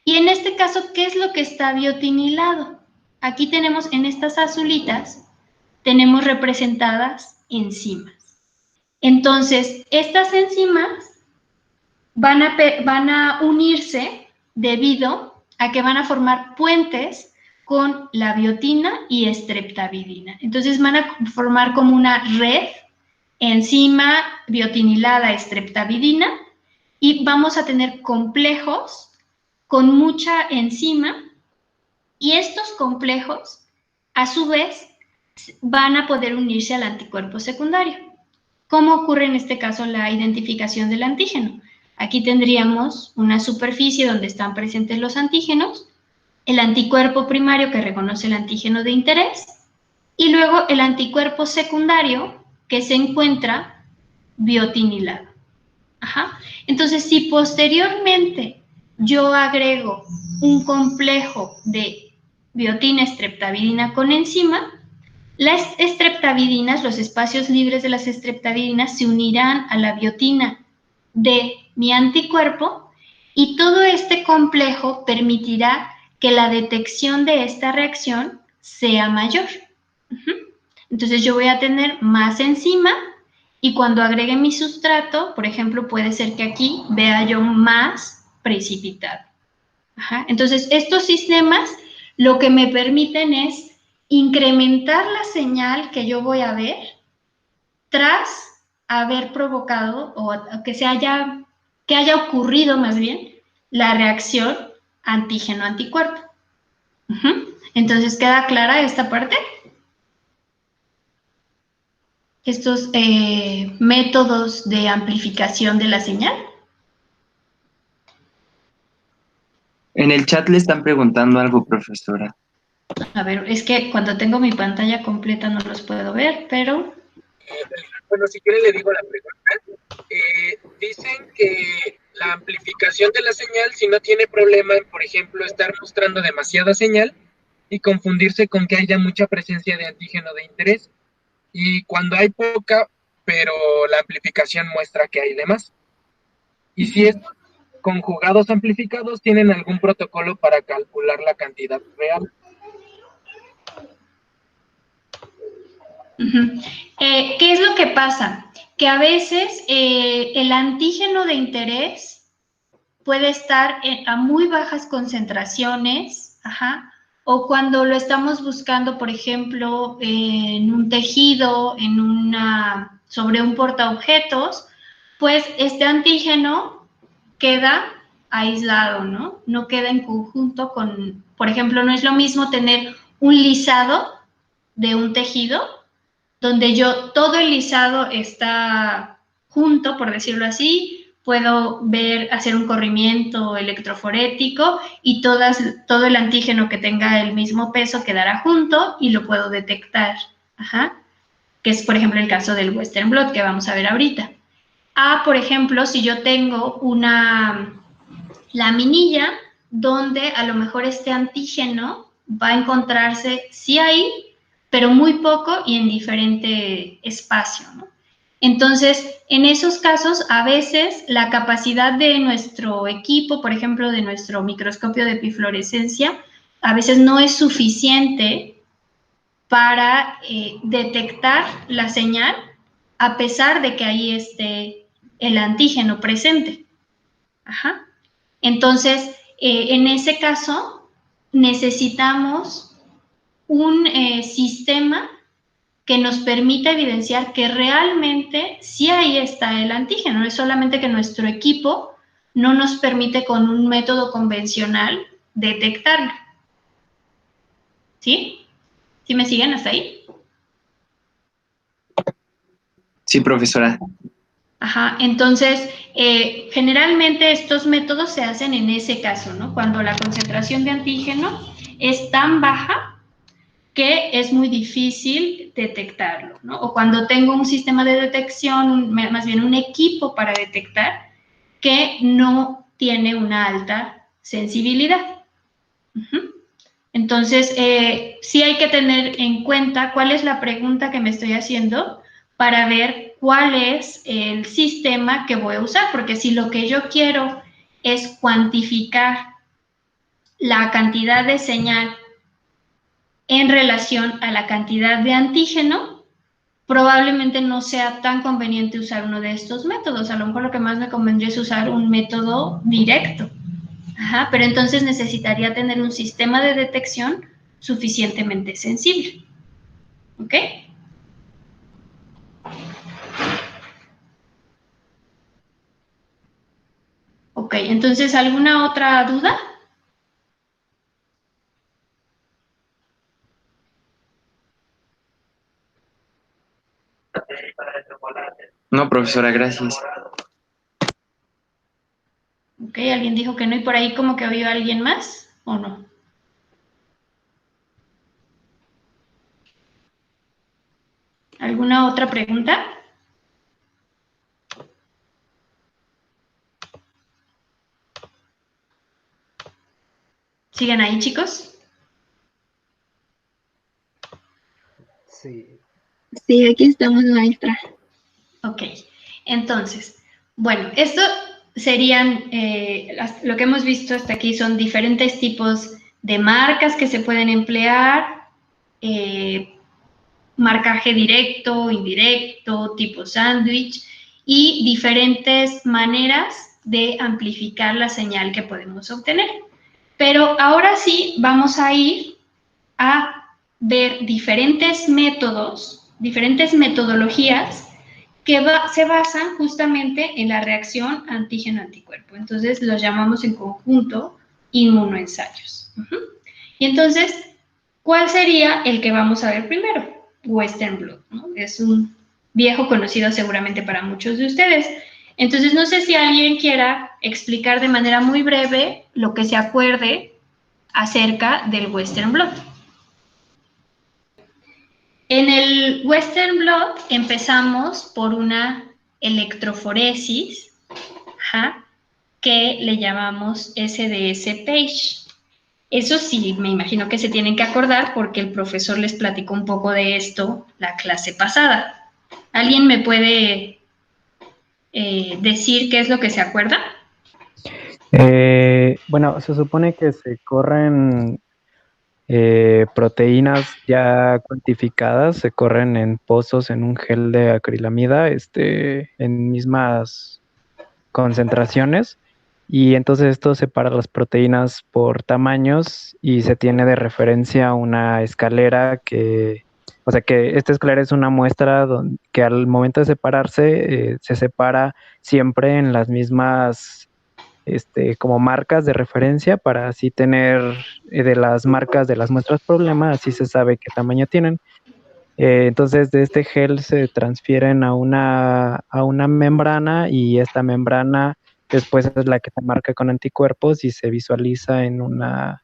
Speaker 3: Y en este caso, ¿qué es lo que está biotinilado? Aquí tenemos en estas azulitas, tenemos representadas enzimas. Entonces, estas enzimas van a unirse debido a que van a formar puentes con la biotina y streptavidina. Entonces van a formar como una red enzima biotinilada streptavidina y vamos a tener complejos con mucha enzima, y estos complejos, a su vez, van a poder unirse al anticuerpo secundario. ¿Cómo ocurre en este caso la identificación del antígeno? Aquí tendríamos una superficie donde están presentes los antígenos, el anticuerpo primario que reconoce el antígeno de interés, y luego el anticuerpo secundario que se encuentra biotinilado. Entonces, si posteriormente yo agrego un complejo de biotina streptavidina con enzima, las streptavidinas, los espacios libres de las streptavidinas se unirán a la biotina de mi anticuerpo, y todo este complejo permitirá que la detección de esta reacción sea mayor. Entonces yo voy a tener más enzima y cuando agregue mi sustrato, por ejemplo, puede ser que aquí vea yo más precipitado. Entonces estos sistemas lo que me permiten es incrementar la señal que yo voy a ver tras haber provocado o que haya ocurrido más bien la reacción antígeno-anticuerpo. Entonces, ¿queda clara esta parte? Estos métodos de amplificación de la señal.
Speaker 5: En el chat le están preguntando algo, profesora.
Speaker 3: A ver, es que cuando tengo mi pantalla completa no los puedo ver, pero...
Speaker 10: Bueno, si quiere le digo la pregunta. Dicen que la amplificación de la señal, si no tiene problema en, por ejemplo, estar mostrando demasiada señal y confundirse con que haya mucha presencia de antígeno de interés. Y cuando hay poca, pero la amplificación muestra que hay de más. Y si estos conjugados amplificados tienen algún protocolo para calcular la cantidad real.
Speaker 3: ¿Qué es lo que pasa? Que a veces el antígeno de interés puede estar a muy bajas concentraciones, o cuando lo estamos buscando, por ejemplo, en un tejido, sobre un portaobjetos, pues este antígeno queda aislado, ¿no? No queda en conjunto con, por ejemplo, no es lo mismo tener un lisado de un tejido, donde todo el lisado está junto, por decirlo así, puedo hacer un corrimiento electroforético y todo el antígeno que tenga el mismo peso quedará junto y lo puedo detectar, que es, por ejemplo, el caso del Western blot que vamos a ver ahorita. Por ejemplo, si yo tengo una laminilla donde a lo mejor este antígeno va a encontrarse sí ahí, pero muy poco y en diferente espacio, ¿no? Entonces, en esos casos, a veces la capacidad de nuestro equipo, por ejemplo, de nuestro microscopio de epifluorescencia, a veces no es suficiente para detectar la señal, a pesar de que ahí esté el antígeno presente. Entonces, en ese caso, necesitamos un sistema que nos permita evidenciar que realmente sí ahí está el antígeno, es solamente que nuestro equipo no nos permite con un método convencional detectarlo. ¿Sí? ¿Sí me siguen hasta ahí?
Speaker 5: Sí, profesora.
Speaker 3: Entonces, generalmente estos métodos se hacen en ese caso, ¿no? Cuando la concentración de antígeno es tan baja que es muy difícil detectarlo, ¿no? O cuando tengo un sistema de detección, más bien un equipo para detectar, que no tiene una alta sensibilidad. Entonces, sí hay que tener en cuenta cuál es la pregunta que me estoy haciendo para ver cuál es el sistema que voy a usar, porque si lo que yo quiero es cuantificar la cantidad de señal en relación a la cantidad de antígeno, probablemente no sea tan conveniente usar uno de estos métodos. A lo mejor lo que más me convendría es usar un método directo. Pero entonces necesitaría tener un sistema de detección suficientemente sensible. ¿Ok? Ok, entonces, ¿alguna otra duda?
Speaker 5: No, profesora, gracias.
Speaker 3: Ok, ¿alguien dijo que no y por ahí como que oyó a alguien más o no? ¿Alguna otra pregunta? ¿Siguen ahí, chicos?
Speaker 9: Sí.
Speaker 1: Sí, aquí estamos, maestra.
Speaker 3: Ok, entonces, bueno, esto serían, lo que hemos visto hasta aquí son diferentes tipos de marcas que se pueden emplear, marcaje directo, indirecto, tipo sándwich y diferentes maneras de amplificar la señal que podemos obtener. Pero ahora sí vamos a ir a ver diferentes métodos, diferentes metodologías que se basan justamente en la reacción antígeno-anticuerpo. Entonces, los llamamos en conjunto inmunoensayos. Y entonces, ¿cuál sería el que vamos a ver primero? Western blot, ¿no? Es un viejo conocido seguramente para muchos de ustedes. Entonces, no sé si alguien quiera explicar de manera muy breve lo que se acuerde acerca del Western blot. En el Western blot empezamos por una electroforesis, que le llamamos SDS-Page. Eso sí, me imagino que se tienen que acordar porque el profesor les platicó un poco de esto la clase pasada. ¿Alguien me puede decir qué es lo que se acuerda?
Speaker 8: Bueno, se supone que se corren proteínas ya cuantificadas, se corren en pozos en un gel de acrilamida, en mismas concentraciones, y entonces esto separa las proteínas por tamaños y se tiene de referencia una escalera que, o sea que esta escalera es una muestra que al momento de separarse se separa siempre en las mismas como marcas de referencia para así tener de las marcas de las muestras problema, así se sabe qué tamaño tienen. Entonces de este gel se transfieren a una membrana y esta membrana después es la que se marca con anticuerpos y se visualiza en una,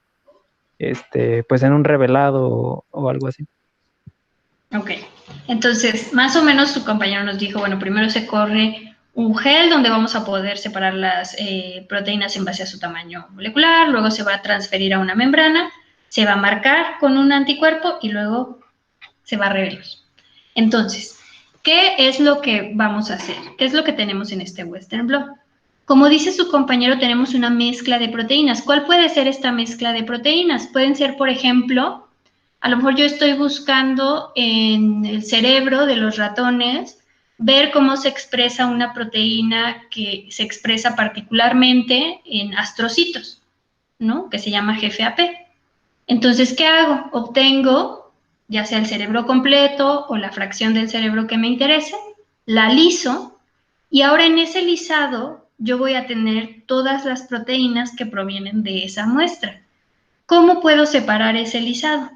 Speaker 8: pues en un revelado o algo así.
Speaker 3: Ok, entonces más o menos tu compañero nos dijo, bueno, primero se corre un gel donde vamos a poder separar las proteínas en base a su tamaño molecular, luego se va a transferir a una membrana, se va a marcar con un anticuerpo y luego se va a revelar. Entonces, ¿qué es lo que vamos a hacer? ¿Qué es lo que tenemos en este Western blot? Como dice su compañero, tenemos una mezcla de proteínas. ¿Cuál puede ser esta mezcla de proteínas? Pueden ser, por ejemplo, a lo mejor yo estoy buscando en el cerebro de los ratones ver cómo se expresa una proteína que se expresa particularmente en astrocitos, ¿no? Que se llama GFAP. Entonces, ¿qué hago? Obtengo ya sea el cerebro completo o la fracción del cerebro que me interese, la liso y ahora en ese lisado yo voy a tener todas las proteínas que provienen de esa muestra. ¿Cómo puedo separar ese lisado?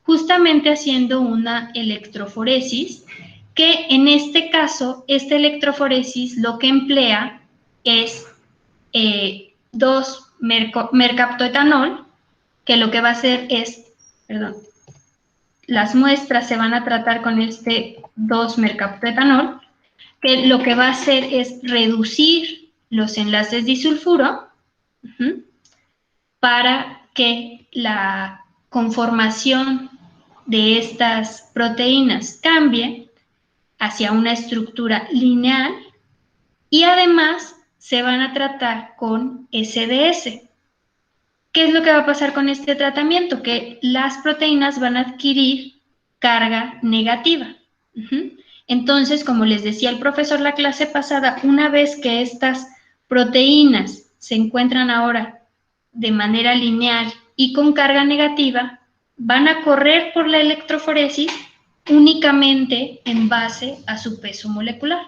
Speaker 3: Justamente haciendo una electroforesis, que en este caso, esta electroforesis lo que emplea es 2-mercaptoetanol, que lo que va a hacer es, las muestras se van a tratar con este 2-mercaptoetanol, que lo que va a hacer es reducir los enlaces disulfuro para que la conformación de estas proteínas cambie hacia una estructura lineal y además se van a tratar con SDS. ¿Qué es lo que va a pasar con este tratamiento? Que las proteínas van a adquirir carga negativa. Entonces, como les decía el profesor la clase pasada, una vez que estas proteínas se encuentran ahora de manera lineal y con carga negativa, van a correr por la electroforesis únicamente en base a su peso molecular.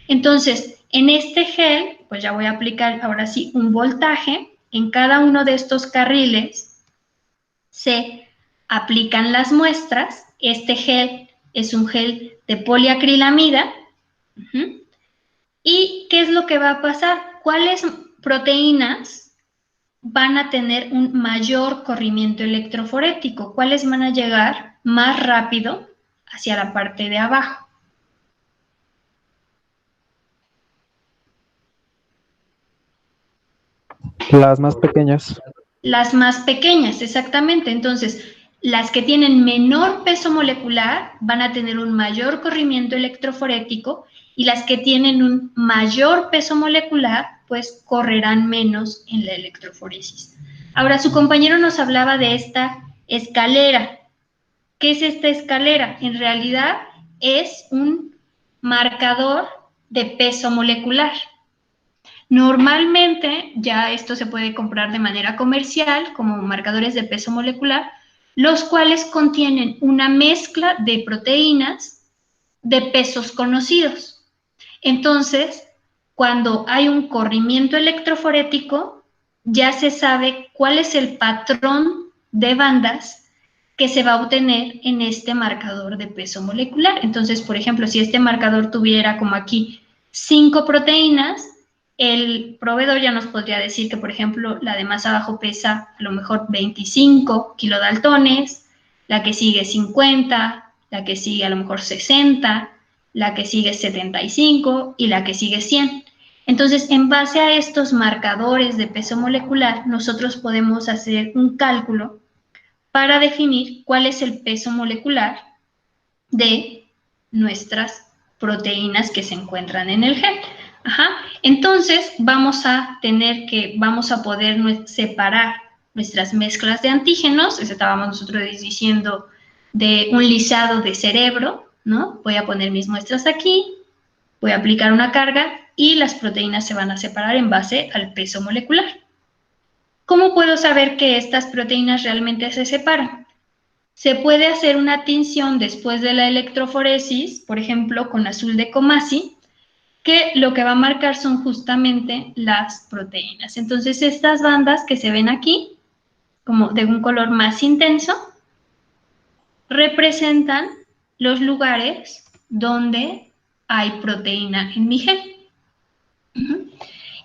Speaker 3: Entonces, en este gel, pues ya voy a aplicar ahora sí un voltaje. En cada uno de estos carriles se aplican las muestras. Este gel es un gel de poliacrilamida. ¿Y qué es lo que va a pasar? ¿Cuáles proteínas van a tener un mayor corrimiento electroforético? ¿Cuáles van a llegar más rápido hacia la parte de abajo?
Speaker 8: Las más pequeñas.
Speaker 3: Las más pequeñas, exactamente. Entonces, las que tienen menor peso molecular van a tener un mayor corrimiento electroforético y las que tienen un mayor peso molecular, pues correrán menos en la electroforesis. Ahora, su compañero nos hablaba de esta escalera. ¿Qué es esta escalera? En realidad es un marcador de peso molecular. Normalmente ya esto se puede comprar de manera comercial como marcadores de peso molecular, los cuales contienen una mezcla de proteínas de pesos conocidos. Entonces, cuando hay un corrimiento electroforético, ya se sabe cuál es el patrón de bandas que se va a obtener en este marcador de peso molecular. Entonces, por ejemplo, si este marcador tuviera como aquí 5 proteínas, el proveedor ya nos podría decir que, por ejemplo, la de más abajo pesa a lo mejor 25 kilodaltones, la que sigue 50, la que sigue a lo mejor 60, la que sigue 75 y la que sigue 100. Entonces, en base a estos marcadores de peso molecular, nosotros podemos hacer un cálculo para definir cuál es el peso molecular de nuestras proteínas que se encuentran en el gen. Entonces, vamos a poder separar nuestras mezclas de antígenos. Estábamos nosotros diciendo de un lisado de cerebro, ¿no? Voy a poner mis muestras aquí, voy a aplicar una carga y las proteínas se van a separar en base al peso molecular. ¿Cómo puedo saber que estas proteínas realmente se separan? Se puede hacer una tinción después de la electroforesis, por ejemplo, con azul de Comasi, que lo que va a marcar son justamente las proteínas. Entonces, estas bandas que se ven aquí, como de un color más intenso, representan los lugares donde hay proteína en mi gen.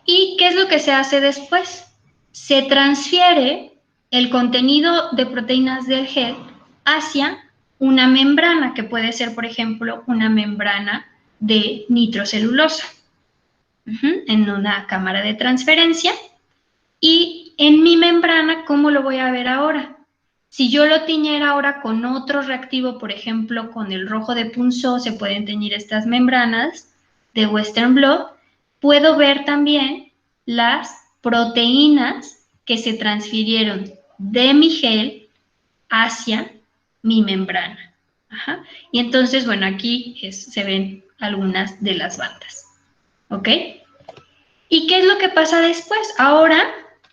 Speaker 3: ¿Y qué es lo que se hace después? Se transfiere el contenido de proteínas del gen hacia una membrana, que puede ser, por ejemplo, una membrana de nitrocelulosa, en una cámara de transferencia. Y en mi membrana, ¿cómo lo voy a ver ahora? Si yo lo tiñera ahora con otro reactivo, por ejemplo, con el rojo de punzó, se pueden teñir estas membranas de Western blot, puedo ver también las proteínas que se transfirieron de mi gel hacia mi membrana. Y entonces, bueno, aquí se ven algunas de las bandas. ¿Ok? ¿Y qué es lo que pasa después? Ahora,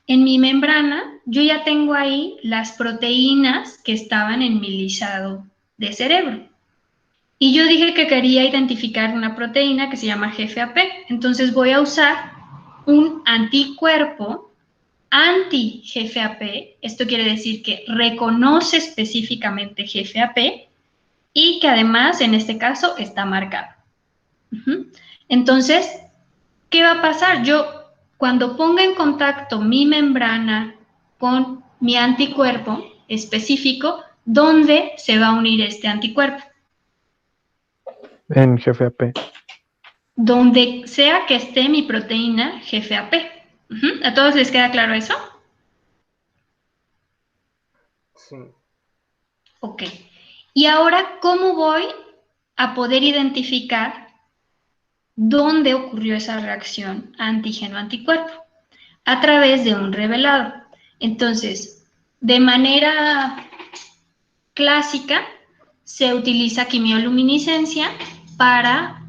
Speaker 3: en mi membrana, yo ya tengo ahí las proteínas que estaban en mi lisado de cerebro. Y yo dije que quería identificar una proteína que se llama GFAP. Entonces voy a usar un anticuerpo anti-GFAP. Esto quiere decir que reconoce específicamente GFAP y que además, en este caso, está marcado. Entonces, ¿qué va a pasar? Yo, cuando ponga en contacto mi membrana con mi anticuerpo específico, ¿dónde se va a unir este anticuerpo?
Speaker 8: En GFAP.
Speaker 3: Donde sea que esté mi proteína GFAP. ¿A todos les queda claro eso?
Speaker 9: Sí.
Speaker 3: Ok. Y ahora, ¿cómo voy a poder identificar dónde ocurrió esa reacción antígeno-anticuerpo? A través de un revelado. Entonces, de manera clásica, se utiliza quimioluminiscencia para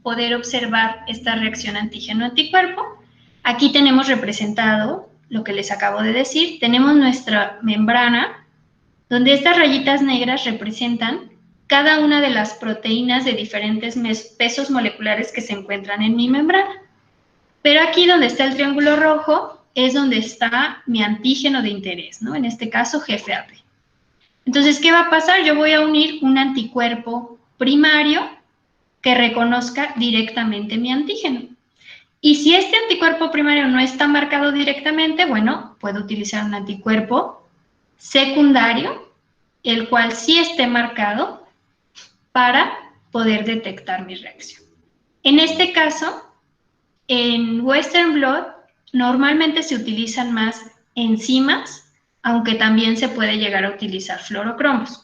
Speaker 3: poder observar esta reacción antígeno-anticuerpo. Aquí tenemos representado lo que les acabo de decir. Tenemos nuestra membrana, donde estas rayitas negras representan cada una de las proteínas de diferentes pesos moleculares que se encuentran en mi membrana. Pero aquí donde está el triángulo rojo es donde está mi antígeno de interés, ¿no? En este caso, GFAP. Entonces, ¿qué va a pasar? Yo voy a unir un anticuerpo primario que reconozca directamente mi antígeno. Y si este anticuerpo primario no está marcado directamente, bueno, puedo utilizar un anticuerpo secundario, el cual sí esté marcado para poder detectar mi reacción. En este caso, en Western blot normalmente se utilizan más enzimas, aunque también se puede llegar a utilizar fluorocromos.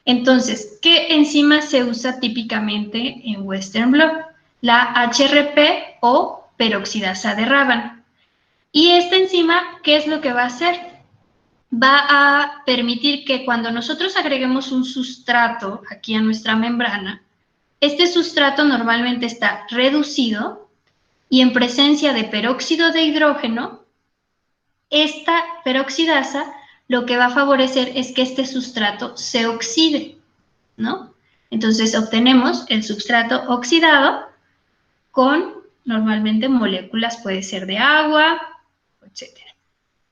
Speaker 3: Entonces, ¿qué enzima se usa típicamente en Western blot? La HRP o peroxidasa de rábano. Y esta enzima, ¿qué es lo que va a hacer? Va a permitir que cuando nosotros agreguemos un sustrato aquí a nuestra membrana, este sustrato normalmente está reducido y en presencia de peróxido de hidrógeno, esta peroxidasa lo que va a favorecer es que este sustrato se oxide, ¿no? Entonces obtenemos el sustrato oxidado con normalmente moléculas, puede ser de agua, etc.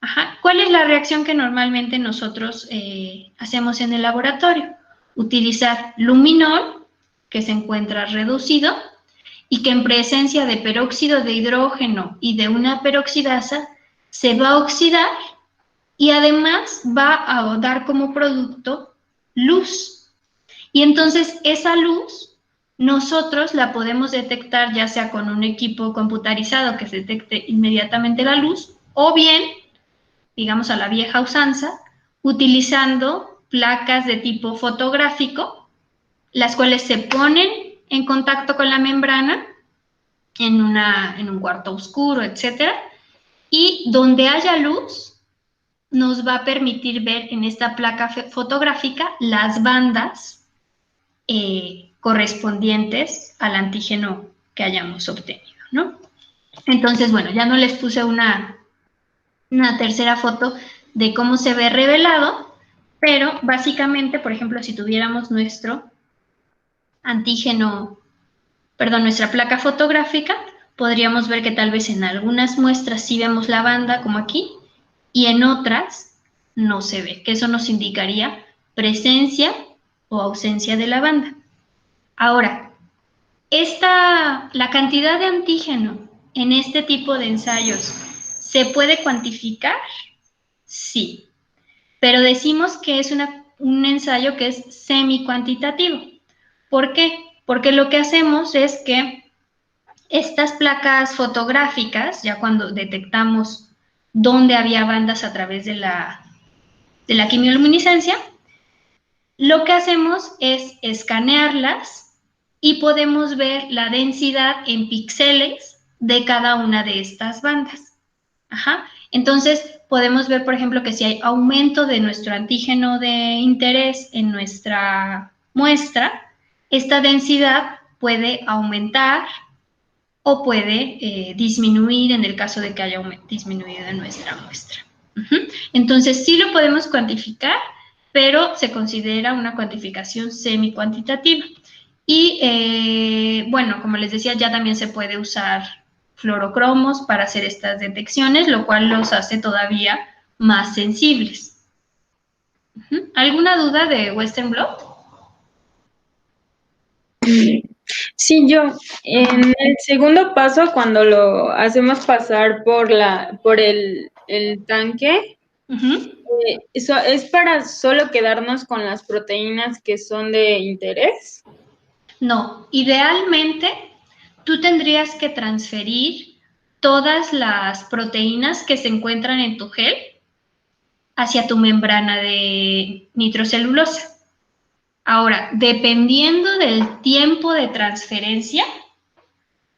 Speaker 3: Ajá. ¿Cuál es la reacción que normalmente nosotros hacemos en el laboratorio? Utilizar luminol, que se encuentra reducido, y que en presencia de peróxido de hidrógeno y de una peroxidasa se va a oxidar y además va a dar como producto luz. Y entonces esa luz nosotros la podemos detectar ya sea con un equipo computarizado que se detecte inmediatamente la luz, o bien, digamos a la vieja usanza, utilizando placas de tipo fotográfico, las cuales se ponen en contacto con la membrana en un cuarto oscuro, etcétera, y donde haya luz nos va a permitir ver en esta placa fotográfica las bandas correspondientes al antígeno que hayamos obtenido, ¿no? Entonces, bueno, ya no les puse una tercera foto de cómo se ve revelado, pero básicamente, por ejemplo, si tuviéramos nuestro antígeno, perdón, nuestra placa fotográfica, podríamos ver que tal vez en algunas muestras sí vemos la banda, como aquí, y en otras no se ve, que eso nos indicaría presencia o ausencia de la banda. Ahora, la cantidad de antígeno en este tipo de ensayos, ¿se puede cuantificar? Sí, pero decimos que es un ensayo que es semi-cuantitativo. ¿Por qué? Porque lo que hacemos es que estas placas fotográficas, ya cuando detectamos dónde había bandas a través de la quimioluminiscencia, lo que hacemos es escanearlas y podemos ver la densidad en píxeles de cada una de estas bandas. Ajá. Entonces, podemos ver, por ejemplo, que si hay aumento de nuestro antígeno de interés en nuestra muestra, esta densidad puede aumentar o puede disminuir en el caso de que haya disminuido en nuestra muestra. Entonces, sí lo podemos cuantificar, pero se considera una cuantificación semi-cuantitativa. Y, bueno, como les decía, ya también se puede usar fluorocromos para hacer estas detecciones, lo cual los hace todavía más sensibles. ¿Alguna duda de Western blot?
Speaker 2: Sí, yo. En el segundo paso, cuando lo hacemos pasar por el tanque, ¿eso es para solo quedarnos con las proteínas que son de interés?
Speaker 3: No, idealmente tú tendrías que transferir todas las proteínas que se encuentran en tu gel hacia tu membrana de nitrocelulosa. Ahora, dependiendo del tiempo de transferencia,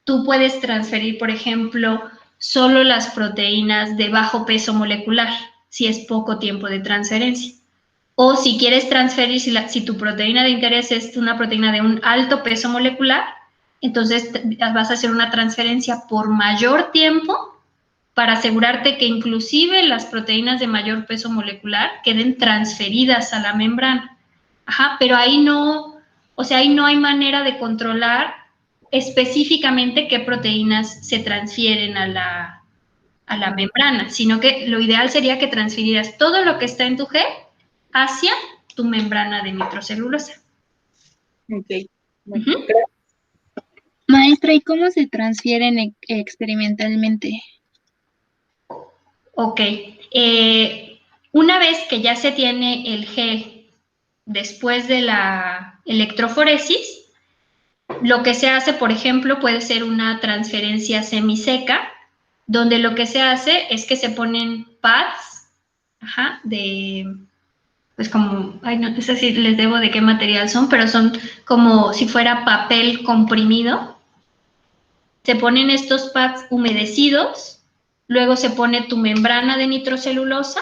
Speaker 3: tú puedes transferir, por ejemplo, solo las proteínas de bajo peso molecular, si es poco tiempo de transferencia. O si quieres transferir, si tu proteína de interés es una proteína de un alto peso molecular, entonces vas a hacer una transferencia por mayor tiempo para asegurarte que inclusive las proteínas de mayor peso molecular queden transferidas a la membrana. Ajá, pero ahí no, o sea, ahí no hay manera de controlar específicamente qué proteínas se transfieren a la membrana, sino que lo ideal sería que transfirieras todo lo que está en tu gel hacia tu membrana de nitrocelulosa.
Speaker 2: Ok.
Speaker 1: Maestra, ¿y cómo se transfieren experimentalmente?
Speaker 3: Ok. Una vez que ya se tiene el gel después de la electroforesis, lo que se hace, por ejemplo, puede ser una transferencia semiseca, donde lo que se hace es que se ponen pads, pues como, no sé si les debo de qué material son, pero son como si fuera papel comprimido. Se ponen estos pads humedecidos luego se pone tu membrana de nitrocelulosa,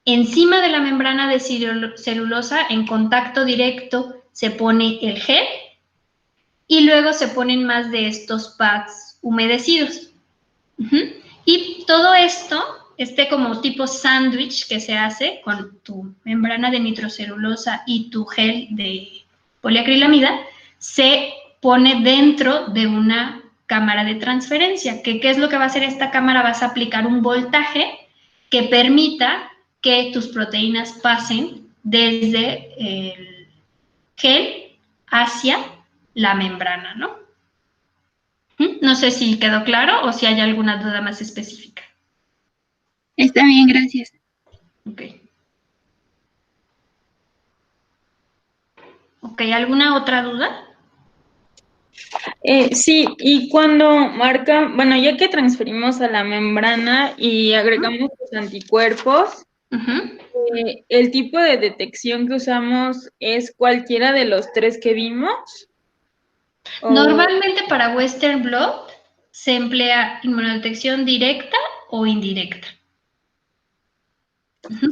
Speaker 3: encima de la membrana de celulosa, en contacto directo, se pone el gel, y luego se ponen más de estos pads humedecidos. Y todo esto, como tipo sándwich que se hace con tu membrana de nitrocelulosa y tu gel de poliacrilamida, se pone dentro de una cámara de transferencia. ¿Qué es lo que va a hacer esta cámara? Vas a aplicar un voltaje que permita que tus proteínas pasen desde el gel hacia la membrana, ¿no? No sé si quedó claro o si hay alguna duda más específica.
Speaker 1: Está bien, gracias.
Speaker 3: Ok. Ok, ¿alguna otra duda?
Speaker 2: Sí, y cuando bueno, ya que transferimos a la membrana y agregamos los anticuerpos, ¿el tipo de detección que usamos es cualquiera de los 3 que vimos?
Speaker 3: Normalmente para Western blot se emplea inmunodetección directa o indirecta.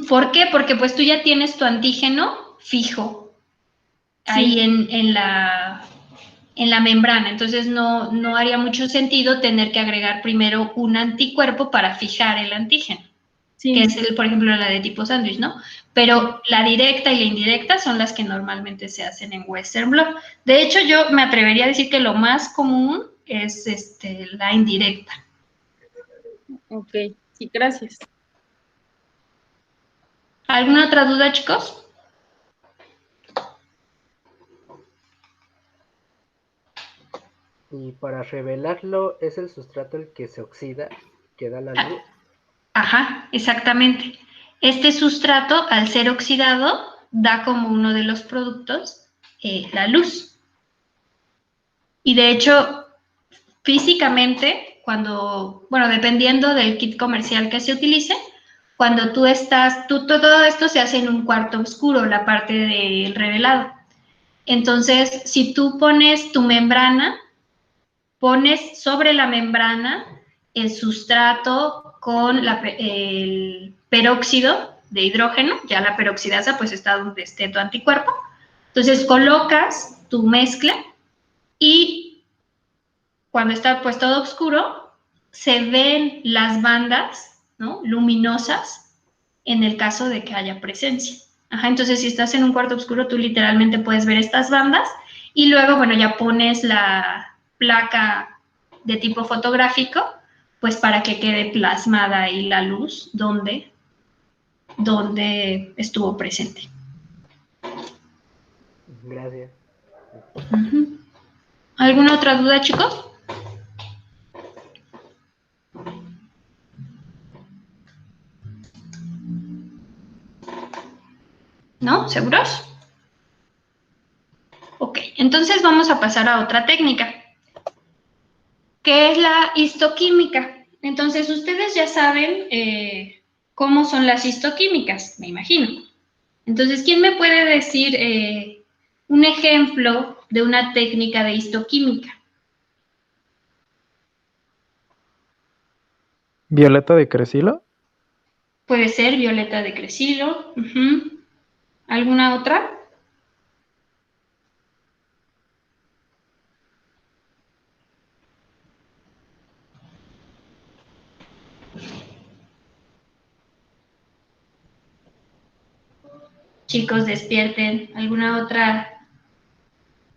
Speaker 3: ¿Por qué? Porque pues tú ya tienes tu antígeno fijo ahí en la membrana, entonces no haría mucho sentido tener que agregar primero un anticuerpo para fijar el antígeno, que es, por ejemplo, la de tipo sándwich, ¿no? Pero la directa y la indirecta son las que normalmente se hacen en Western blot. De hecho, yo me atrevería a decir que lo más común es la indirecta.
Speaker 2: Ok, sí, gracias.
Speaker 3: ¿Alguna otra duda, chicos?
Speaker 9: Y para revelarlo, ¿es el sustrato el que se oxida, que da la luz?
Speaker 3: Ajá, exactamente. Este sustrato, al ser oxidado, da como uno de los productos la luz. Y de hecho, físicamente, dependiendo del kit comercial que se utilice, cuando todo esto se hace en un cuarto oscuro, la parte del revelado. Entonces, si tú pones tu membrana, pones sobre la membrana el sustrato con el peróxido de hidrógeno, ya la peroxidasa pues está donde esté tu anticuerpo. Entonces colocas tu mezcla y cuando está pues todo oscuro, se ven las bandas, ¿no?, luminosas en el caso de que haya presencia. Entonces si estás en un cuarto oscuro, tú literalmente puedes ver estas bandas y luego, bueno, ya pones la placa de tipo fotográfico, pues para que quede plasmada ahí la luz donde estuvo presente.
Speaker 9: Gracias.
Speaker 3: ¿Alguna otra duda, chicos? ¿No? ¿Seguros? Ok, entonces vamos a pasar a otra técnica, que es la histoquímica. Entonces, ustedes ya saben cómo son las histoquímicas, me imagino. Entonces, ¿quién me puede decir un ejemplo de una técnica de histoquímica?
Speaker 8: ¿Violeta de Crecilo?
Speaker 3: Puede ser violeta de Crecilo. ¿Alguna otra? Chicos, despierten. ¿Alguna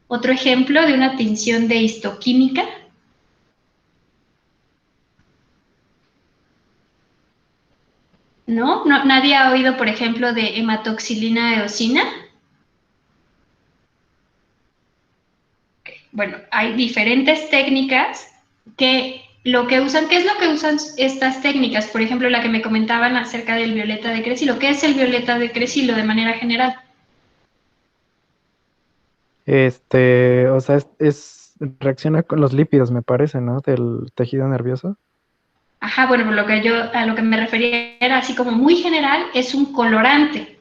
Speaker 3: otro ejemplo de una tinción de histoquímica? ¿No? ¿Nadie ha oído, por ejemplo, de hematoxilina eosina? Bueno, hay diferentes técnicas que lo que usan, ¿qué es lo que usan estas técnicas? Por ejemplo, la que me comentaban acerca del violeta de Crecilo. ¿Qué es el violeta de Crecilo de manera general?
Speaker 8: O sea, reacciona con los lípidos, me parece, ¿no? Del tejido nervioso.
Speaker 3: Ajá, bueno, a lo que me refería era así como muy general, es un colorante.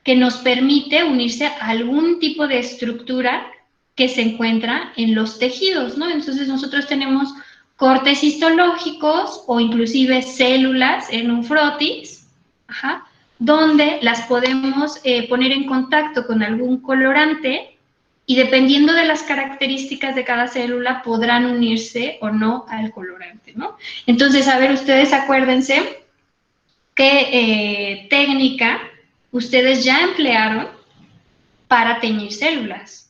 Speaker 3: Que nos permite unirse a algún tipo de estructura que se encuentra en los tejidos, ¿no? Entonces nosotros tenemos cortes histológicos o inclusive células en un frotis, donde las podemos poner en contacto con algún colorante y dependiendo de las características de cada célula podrán unirse o no al colorante, ¿no? Entonces, a ver, ustedes acuérdense qué técnica ustedes ya emplearon para teñir células.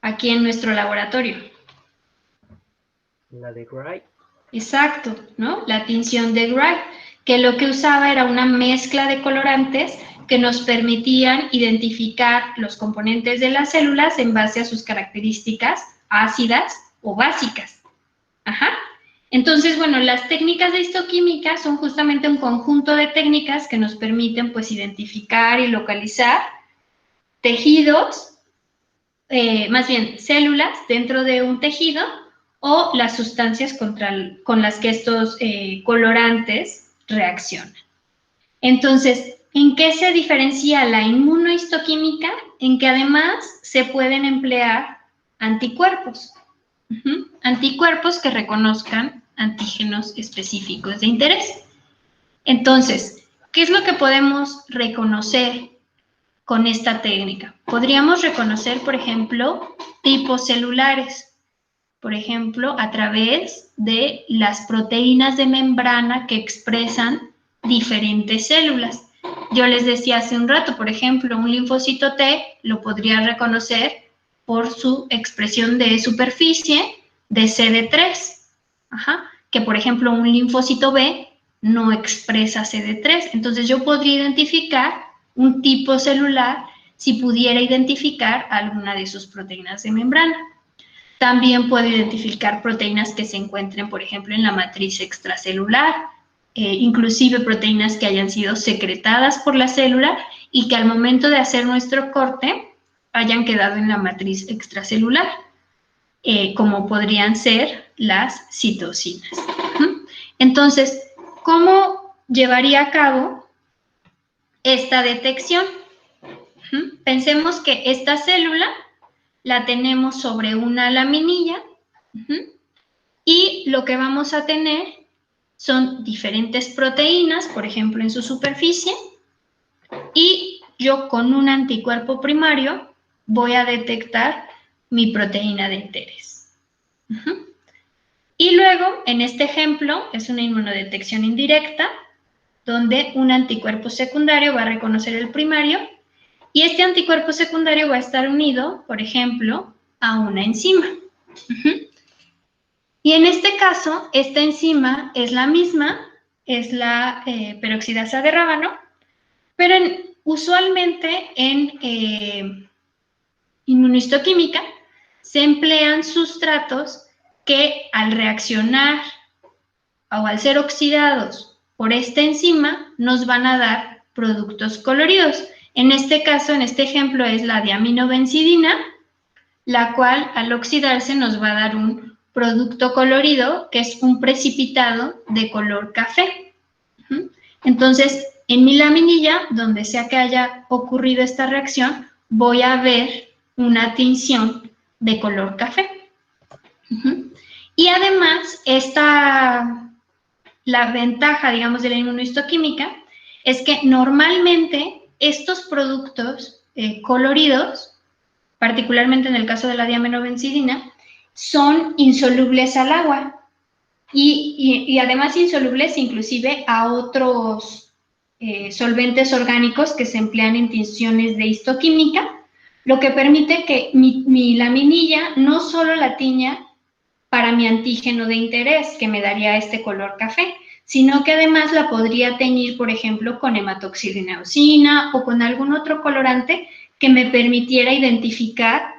Speaker 3: Aquí en nuestro laboratorio.
Speaker 9: La de Gray.
Speaker 3: Exacto, ¿no? La tinción de Gray, que lo que usaba era una mezcla de colorantes que nos permitían identificar los componentes de las células en base a sus características ácidas o básicas. Entonces, bueno, las técnicas de histoquímica son justamente un conjunto de técnicas que nos permiten, pues, identificar y localizar tejidos, más bien células dentro de un tejido o las sustancias con las que estos colorantes reaccionan. Entonces, ¿en qué se diferencia la inmunohistoquímica? En que además se pueden emplear anticuerpos. Anticuerpos que reconozcan antígenos específicos de interés. Entonces, ¿qué es lo que podemos reconocer con esta técnica? Podríamos reconocer, por ejemplo, tipos celulares, por ejemplo, a través de las proteínas de membrana que expresan diferentes células. Yo les decía hace un rato, por ejemplo, un linfocito T lo podría reconocer por su expresión de superficie de CD3, que por ejemplo un linfocito B no expresa CD3. Entonces yo podría identificar un tipo celular si pudiera identificar alguna de sus proteínas de membrana. También puedo identificar proteínas que se encuentren, por ejemplo, en la matriz extracelular, inclusive proteínas que hayan sido secretadas por la célula y que al momento de hacer nuestro corte hayan quedado en la matriz extracelular, como podrían ser las citocinas. Entonces, ¿cómo llevaría a cabo esta detección? Pensemos que esta célula la tenemos sobre una laminilla y lo que vamos a tener son diferentes proteínas, por ejemplo, en su superficie, y yo con un anticuerpo primario voy a detectar mi proteína de interés. Y luego, en este ejemplo, es una inmunodetección indirecta, donde un anticuerpo secundario va a reconocer el primario, y este anticuerpo secundario va a estar unido, por ejemplo, a una enzima. Y en este caso, esta enzima es la misma, es la peroxidasa de rábano, pero usualmente en inmunohistoquímica se emplean sustratos que al reaccionar o al ser oxidados por esta enzima nos van a dar productos coloridos. En este caso, en este ejemplo, es la diaminobencidina, la cual al oxidarse nos va a dar un producto colorido, que es un precipitado de color café. Entonces, en mi laminilla, donde sea que haya ocurrido esta reacción, voy a ver una tinción de color café. Y además, la ventaja, digamos, de la inmunohistoquímica es que normalmente estos productos coloridos, particularmente en el caso de la diaminobencidina, son insolubles al agua y además insolubles inclusive a otros solventes orgánicos que se emplean en tinciones de histoquímica, lo que permite que mi laminilla no solo la tiña para mi antígeno de interés, que me daría este color café, sino que además la podría teñir, por ejemplo, con hematoxilina eosina o con algún otro colorante que me permitiera identificar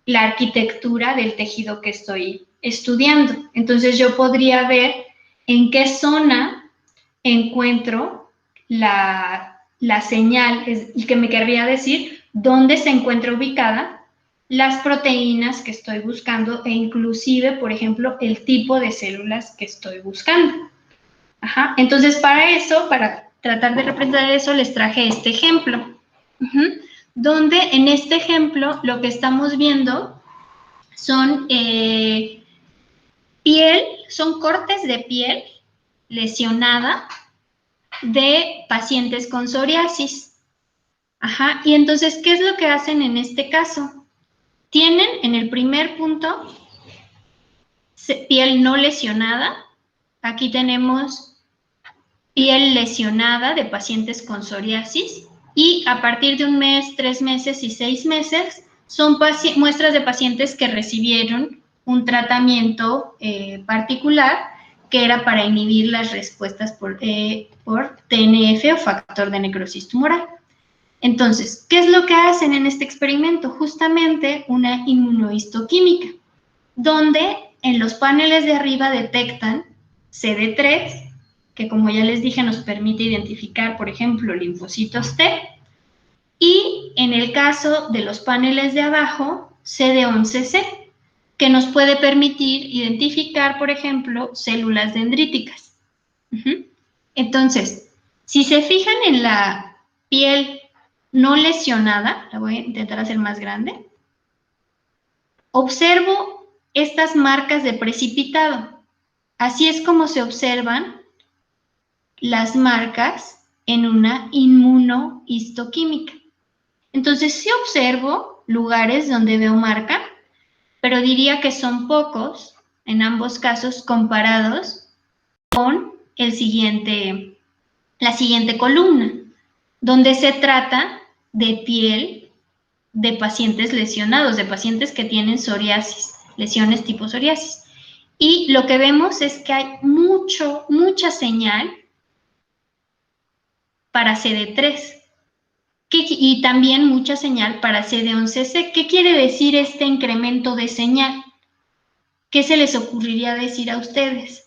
Speaker 3: la arquitectura del tejido que estoy estudiando. Entonces yo podría ver en qué zona encuentro la señal, y que me querría decir dónde se encuentra ubicada las proteínas que estoy buscando e inclusive, por ejemplo, el tipo de células que estoy buscando. Entonces, para eso, para tratar de representar eso, les traje este ejemplo, donde en este ejemplo lo que estamos viendo son son cortes de piel lesionada de pacientes con psoriasis. Ajá, y entonces, ¿qué es lo que hacen en este caso? Tienen en el primer punto piel no lesionada. Aquí tenemos piel lesionada de pacientes con psoriasis y a partir de 1 mes, 3 meses y 6 meses son muestras de pacientes que recibieron un tratamiento particular que era para inhibir las respuestas por TNF o factor de necrosis tumoral. Entonces, ¿qué es lo que hacen en este experimento? Justamente una inmunohistoquímica, donde en los paneles de arriba detectan CD3, que como ya les dije nos permite identificar, por ejemplo, linfocitos T, y en el caso de los paneles de abajo, CD11C, que nos puede permitir identificar, por ejemplo, células dendríticas. Entonces, si se fijan en la piel no lesionada, la voy a intentar hacer más grande, observo estas marcas de precipitado. Así es como se observan las marcas en una inmunohistoquímica. Entonces, sí observo lugares donde veo marca, pero diría que son pocos en ambos casos comparados con la siguiente columna, donde se trata de piel de pacientes lesionados, de pacientes que tienen psoriasis, lesiones tipo psoriasis. Y lo que vemos es que hay mucha señal para CD3 y también mucha señal para CD11C. ¿Qué quiere decir este incremento de señal? ¿Qué se les ocurriría decir a ustedes?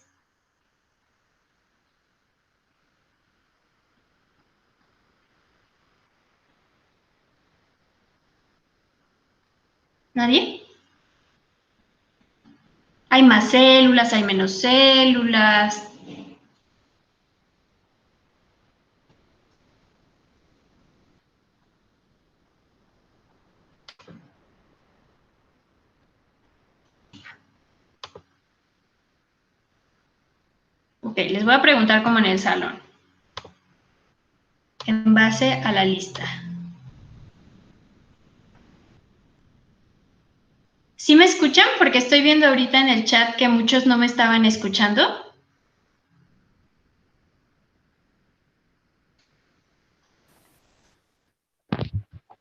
Speaker 3: ¿Nadie? ¿Hay más células? ¿Hay menos células? Ok, les voy a preguntar como en el salón, en base a la lista. ¿Sí me escuchan? Porque estoy viendo ahorita en el chat que muchos no me estaban escuchando.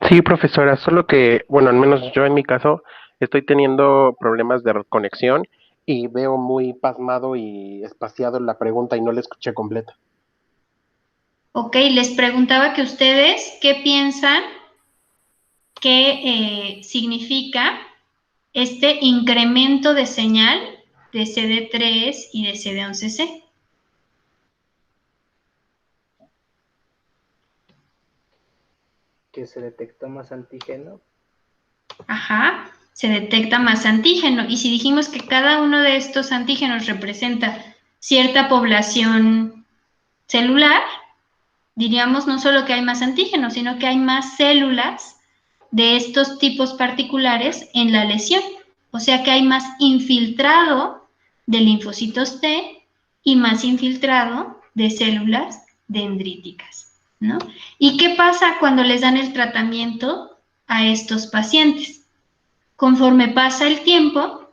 Speaker 11: Sí, profesora, solo que, bueno, al menos yo en mi caso estoy teniendo problemas de conexión y veo muy pasmado y espaciado la pregunta y no la escuché completa.
Speaker 3: Ok, les preguntaba que ustedes, ¿qué piensan que significa este incremento de señal de CD3 y de CD11C?
Speaker 9: Que se detectó más antígeno.
Speaker 3: Ajá, se detecta más antígeno. Y si dijimos que cada uno de estos antígenos representa cierta población celular, diríamos no solo que hay más antígenos, sino que hay más células de estos tipos particulares en la lesión. O sea que hay más infiltrado de linfocitos T y más infiltrado de células dendríticas, ¿no? ¿Y qué pasa cuando les dan el tratamiento a estos pacientes? Conforme pasa el tiempo,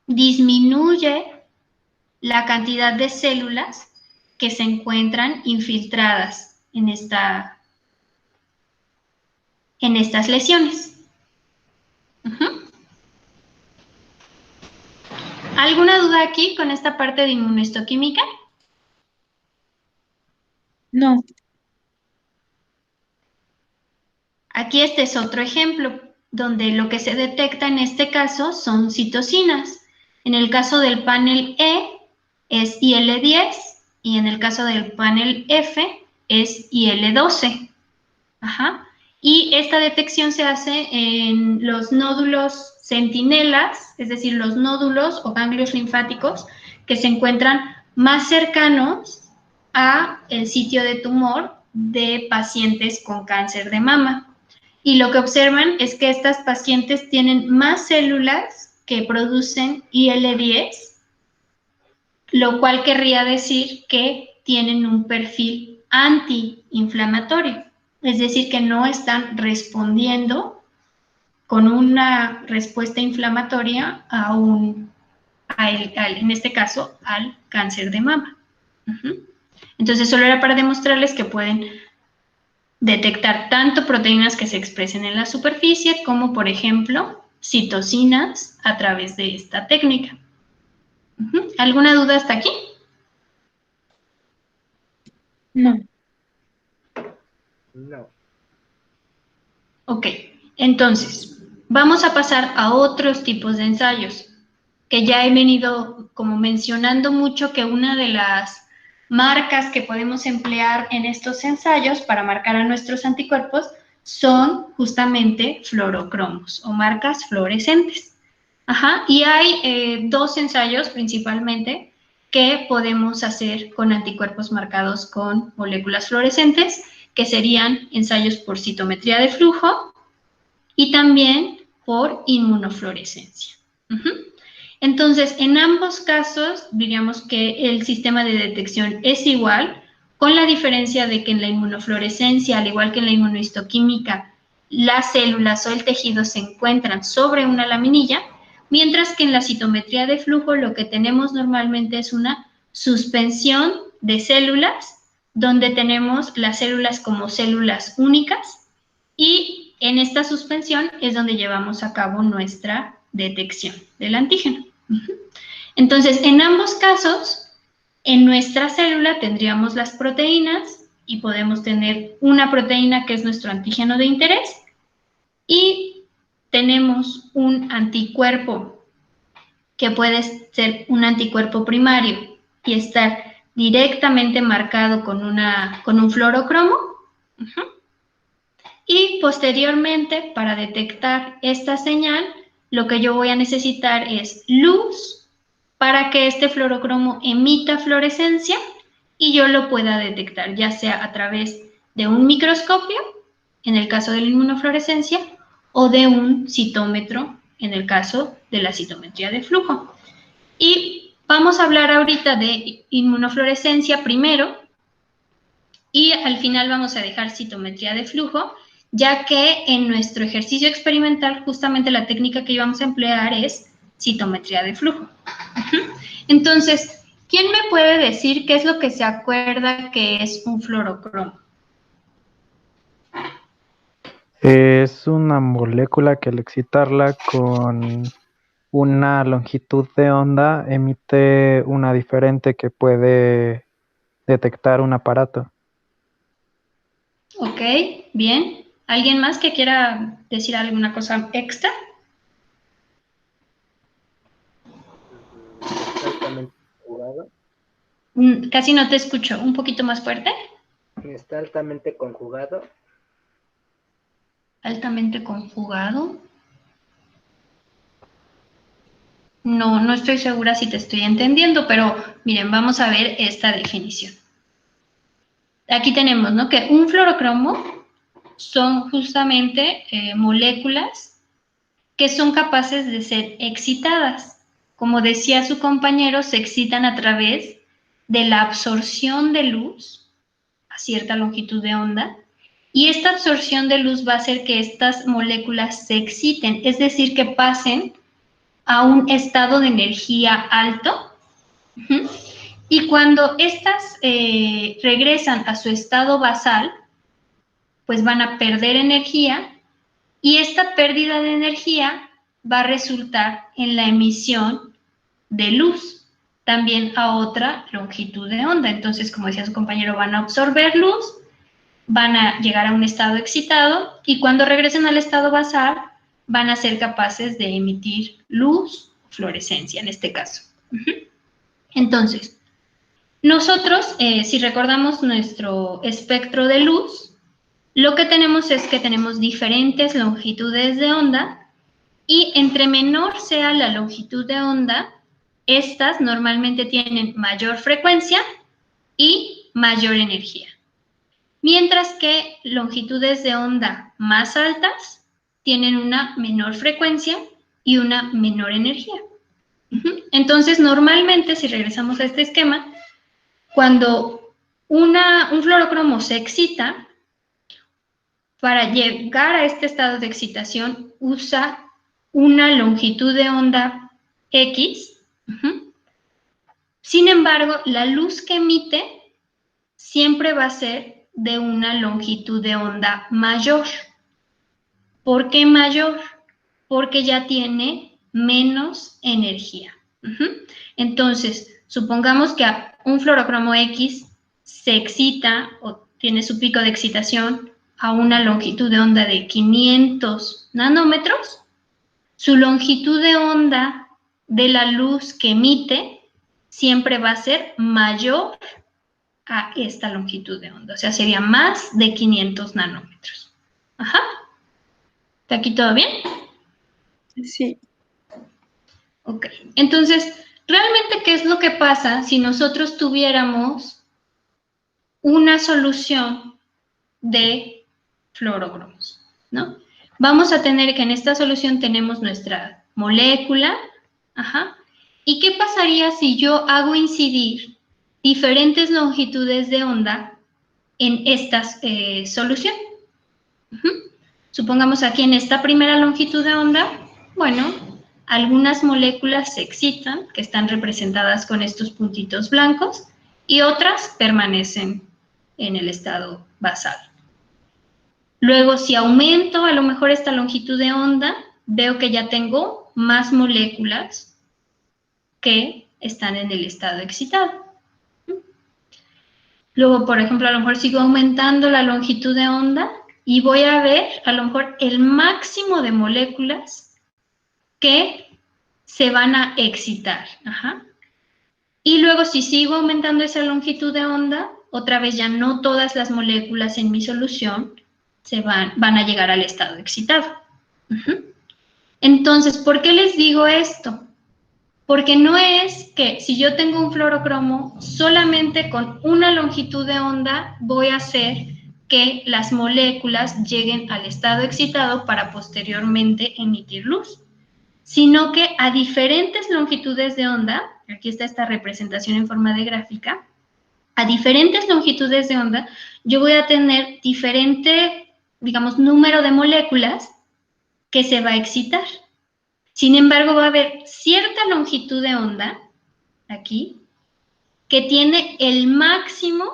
Speaker 3: disminuye la cantidad de células que se encuentran infiltradas en estas lesiones. ¿Alguna duda aquí con esta parte de inmunohistoquímica?
Speaker 2: No.
Speaker 3: Aquí este es otro ejemplo, donde lo que se detecta en este caso son citocinas. En el caso del panel E es IL-10 y en el caso del panel F es IL-12. Ajá. Y esta detección se hace en los nódulos centinelas, es decir, los nódulos o ganglios linfáticos que se encuentran más cercanos a el sitio de tumor de pacientes con cáncer de mama. y lo que observan es que estas pacientes tienen más células que producen IL-10, lo cual querría decir que tienen un perfil antiinflamatorio, es decir, que no están respondiendo con una respuesta inflamatoria en este caso, al cáncer de mama. Entonces, solo era para demostrarles que pueden detectar tanto proteínas que se expresen en la superficie como, por ejemplo, citocinas a través de esta técnica. ¿Alguna duda hasta aquí?
Speaker 2: No.
Speaker 9: No.
Speaker 3: Ok, entonces, vamos a pasar a otros tipos de ensayos, que ya he venido como mencionando mucho que una de las marcas que podemos emplear en estos ensayos para marcar a nuestros anticuerpos son justamente fluorocromos o marcas fluorescentes. Y hay dos ensayos principalmente que podemos hacer con anticuerpos marcados con moléculas fluorescentes, que serían ensayos por citometría de flujo y también por inmunofluorescencia. Entonces, en ambos casos, diríamos que el sistema de detección es igual, con la diferencia de que en la inmunofluorescencia, al igual que en la inmunohistoquímica, las células o el tejido se encuentran sobre una laminilla, mientras que en la citometría de flujo lo que tenemos normalmente es una suspensión de células, donde tenemos las células como células únicas, y en esta suspensión es donde llevamos a cabo nuestra detección del antígeno. Entonces, en ambos casos, en nuestra célula tendríamos las proteínas y podemos tener una proteína que es nuestro antígeno de interés y tenemos un anticuerpo que puede ser un anticuerpo primario y estar directamente marcado con un fluorocromo. Y posteriormente, para detectar esta señal, lo que yo voy a necesitar es luz para que este fluorocromo emita fluorescencia y yo lo pueda detectar, ya sea a través de un microscopio, en el caso de la inmunofluorescencia, o de un citómetro, en el caso de la citometría de flujo. Y vamos a hablar ahorita de inmunofluorescencia primero, y al final vamos a dejar citometría de flujo, ya que en nuestro ejercicio experimental justamente la técnica que íbamos a emplear es citometría de flujo. Entonces, ¿quién me puede decir qué es lo que se acuerda que es un fluorocromo?
Speaker 8: Es una molécula que al excitarla con una longitud de onda emite una diferente que puede detectar un aparato.
Speaker 3: Ok, bien. ¿Alguien más que quiera decir alguna cosa extra?
Speaker 9: Está altamente conjugado.
Speaker 3: Casi no te escucho. ¿Un poquito más fuerte?
Speaker 9: Está altamente conjugado.
Speaker 3: Altamente conjugado. No estoy segura si te estoy entendiendo, pero miren, vamos a ver esta definición. Aquí tenemos, ¿no?, que un fluorocromo son justamente moléculas que son capaces de ser excitadas. Como decía su compañero, se excitan a través de la absorción de luz a cierta longitud de onda, y esta absorción de luz va a hacer que estas moléculas se exciten, es decir, que pasen a un estado de energía alto, y cuando estas regresan a su estado basal, pues van a perder energía, y esta pérdida de energía va a resultar en la emisión de luz, también a otra longitud de onda. Entonces, como decía su compañero, van a absorber luz, van a llegar a un estado excitado, y cuando regresen al estado basal, van a ser capaces de emitir luz, fluorescencia en este caso. Entonces, nosotros, si recordamos nuestro espectro de luz, lo que tenemos es que tenemos diferentes longitudes de onda, y entre menor sea la longitud de onda, estas normalmente tienen mayor frecuencia y mayor energía. mientras que longitudes de onda más altas tienen una menor frecuencia y una menor energía. Entonces, normalmente, si regresamos a este esquema, cuando un fluorocromo se excita, para llegar a este estado de excitación usa una longitud de onda X. Sin embargo, la luz que emite siempre va a ser de una longitud de onda mayor. ¿Por qué mayor? Porque ya tiene menos energía. Entonces, supongamos que un fluorocromo X se excita o tiene su pico de excitación a una longitud de onda de 500 nanómetros. Su longitud de onda de la luz que emite siempre va a ser mayor a esta longitud de onda. O sea, sería más de 500 nanómetros. Ajá. ¿Está aquí todo bien?
Speaker 2: Sí.
Speaker 3: Ok. Entonces, realmente, ¿qué es lo que pasa si nosotros tuviéramos una solución de fluorocromos, ¿no? Vamos a tener que en esta solución tenemos nuestra molécula. Ajá. ¿Y qué pasaría si yo hago incidir diferentes longitudes de onda en esta solución? Supongamos aquí en esta primera longitud de onda, bueno, algunas moléculas se excitan, que están representadas con estos puntitos blancos, y otras permanecen en el estado basal. Luego, si aumento a lo mejor esta longitud de onda, veo que ya tengo más moléculas que están en el estado excitado. Luego, por ejemplo, a lo mejor sigo aumentando la longitud de onda y voy a ver a lo mejor el máximo de moléculas que se van a excitar. Ajá. Y luego, si sigo aumentando esa longitud de onda, otra vez ya no todas las moléculas en mi solución van a llegar al estado excitado. Entonces, ¿por qué les digo esto? Porque no es que si yo tengo un fluorocromo, solamente con una longitud de onda voy a hacer que las moléculas lleguen al estado excitado para posteriormente emitir luz, sino que a diferentes longitudes de onda, aquí está esta representación en forma de gráfica, a diferentes longitudes de onda, yo voy a tener diferente, digamos, número de moléculas que se va a excitar. Sin embargo, va a haber cierta longitud de onda, aquí, que tiene el máximo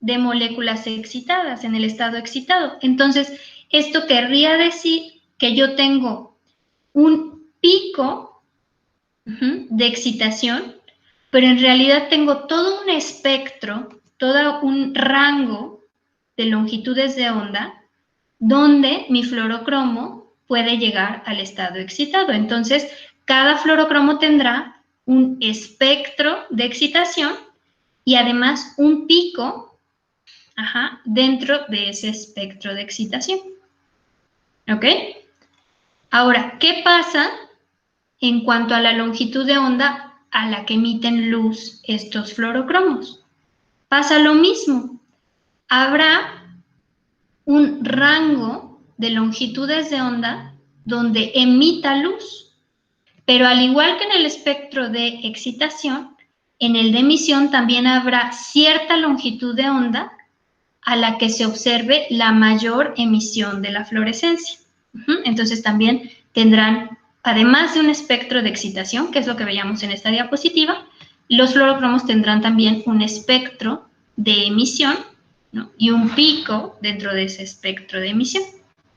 Speaker 3: de moléculas excitadas en el estado excitado. Entonces, esto querría decir que yo tengo un pico de excitación, pero en realidad tengo todo un espectro, todo un rango de longitudes de onda donde mi fluorocromo puede llegar al estado excitado. Entonces, cada fluorocromo tendrá un espectro de excitación y además un pico dentro de ese espectro de excitación. ¿Ok? Ahora, ¿qué pasa en cuanto a la longitud de onda a la que emiten luz estos fluorocromos? Pasa lo mismo. Habrá un rango de longitudes de onda donde emita luz, pero al igual que en el espectro de excitación, en el de emisión también habrá cierta longitud de onda a la que se observe la mayor emisión de la fluorescencia. Entonces también tendrán, además de un espectro de excitación, que es lo que veíamos en esta diapositiva, los fluorocromos tendrán también un espectro de emisión, ¿no? Y un pico dentro de ese espectro de emisión.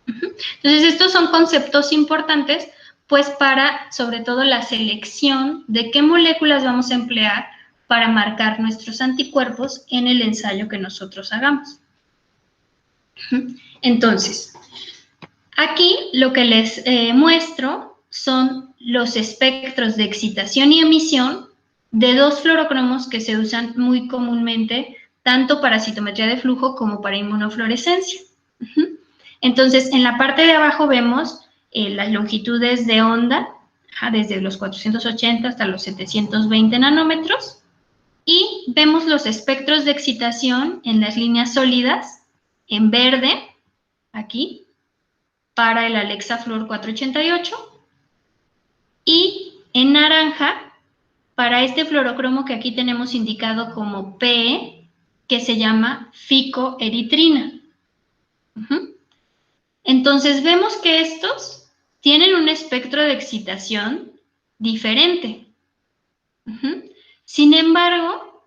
Speaker 3: Entonces, estos son conceptos importantes, pues para, sobre todo, la selección de qué moléculas vamos a emplear para marcar nuestros anticuerpos en el ensayo que nosotros hagamos. Entonces, aquí lo que les muestro son los espectros de excitación y emisión de dos fluorocromos que se usan muy comúnmente tanto para citometría de flujo como para inmunofluorescencia. Entonces, en la parte de abajo vemos las longitudes de onda, desde los 480 hasta los 720 nanómetros, Y vemos los espectros de excitación en las líneas sólidas, en verde, aquí, para el Alexa Fluor 488, y en naranja, para este fluorocromo que aquí tenemos indicado como PE, que se llama ficoeritrina. Entonces vemos que estos tienen un espectro de excitación diferente. Sin embargo,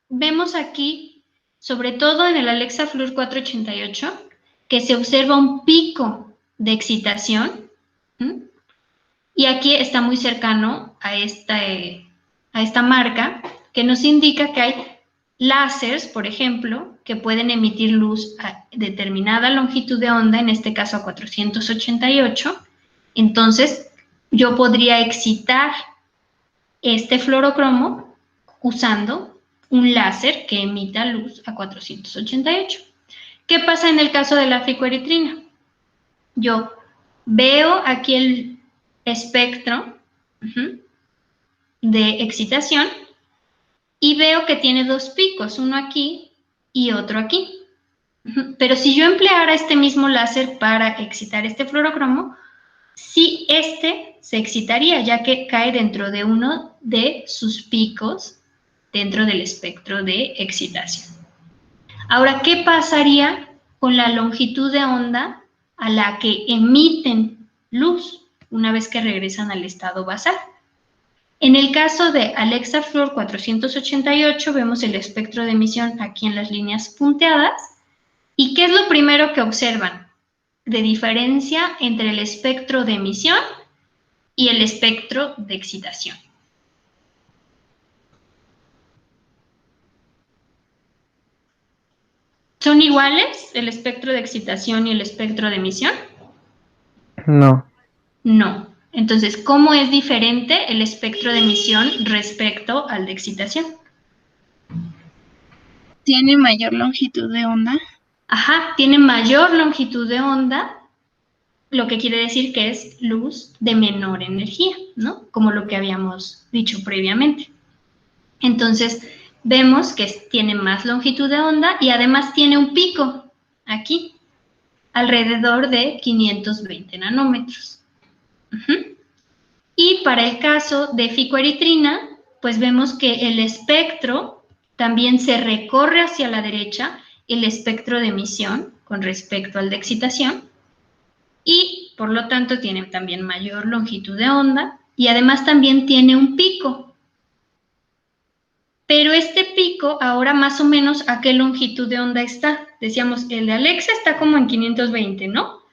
Speaker 3: vemos aquí, sobre todo en el Alexa Fluor 488, que se observa un pico de excitación. Y aquí está muy cercano a esta marca, que nos indica que hay láseres, por ejemplo, que pueden emitir luz a determinada longitud de onda, en este caso a 488. Entonces, yo podría excitar este fluorocromo usando un láser que emita luz a 488. ¿Qué pasa en el caso de la ficoeritrina? Yo veo aquí el espectro de excitación y veo que tiene dos picos, uno aquí y otro aquí. Pero si yo empleara este mismo láser para excitar este fluorocromo, sí, este se excitaría, ya que cae dentro de uno de sus picos dentro del espectro de excitación. Ahora, ¿qué pasaría con la longitud de onda a la que emiten luz una vez que regresan al estado basal? En el caso de Alexa Fluor 488 vemos el espectro de emisión aquí en las líneas punteadas. ¿Y qué es lo primero que observan de diferencia entre el espectro de emisión y el espectro de excitación? ¿Son iguales el espectro de excitación y el espectro de emisión?
Speaker 8: No.
Speaker 3: No. Entonces, ¿cómo es diferente el espectro de emisión respecto al de excitación?
Speaker 1: ¿Tiene mayor longitud de onda?
Speaker 3: Ajá, tiene mayor longitud de onda, lo que quiere decir que es luz de menor energía, ¿no? Como lo que habíamos dicho previamente. Entonces, vemos que tiene más longitud de onda y además tiene un pico aquí, alrededor de 520 nanómetros. Y para el caso de ficoeritrina, pues vemos que el espectro también se recorre hacia la derecha, el espectro de emisión con respecto al de excitación, y por lo tanto tiene también mayor longitud de onda y además también tiene un pico. Pero este pico ahora más o menos ¿a qué longitud de onda está? Decíamos, el de Alexa está como en 520, ¿no?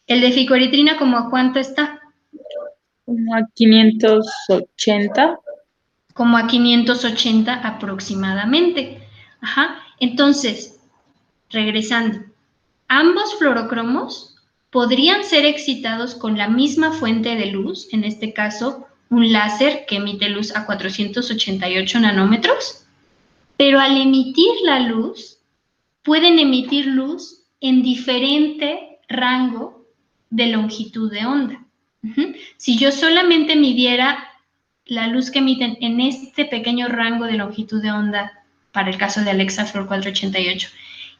Speaker 3: El de ficoeritrina, ¿como a cuánto está?
Speaker 2: Como a 580.
Speaker 3: Como a 580 aproximadamente. Ajá. Entonces, regresando, ambos fluorocromos podrían ser excitados con la misma fuente de luz, en este caso, un láser que emite luz a 488 nanómetros, pero al emitir la luz, pueden emitir luz en diferente rango de longitud de onda. Si yo solamente midiera la luz que emiten en este pequeño rango de longitud de onda para el caso de Alexa Fluor 488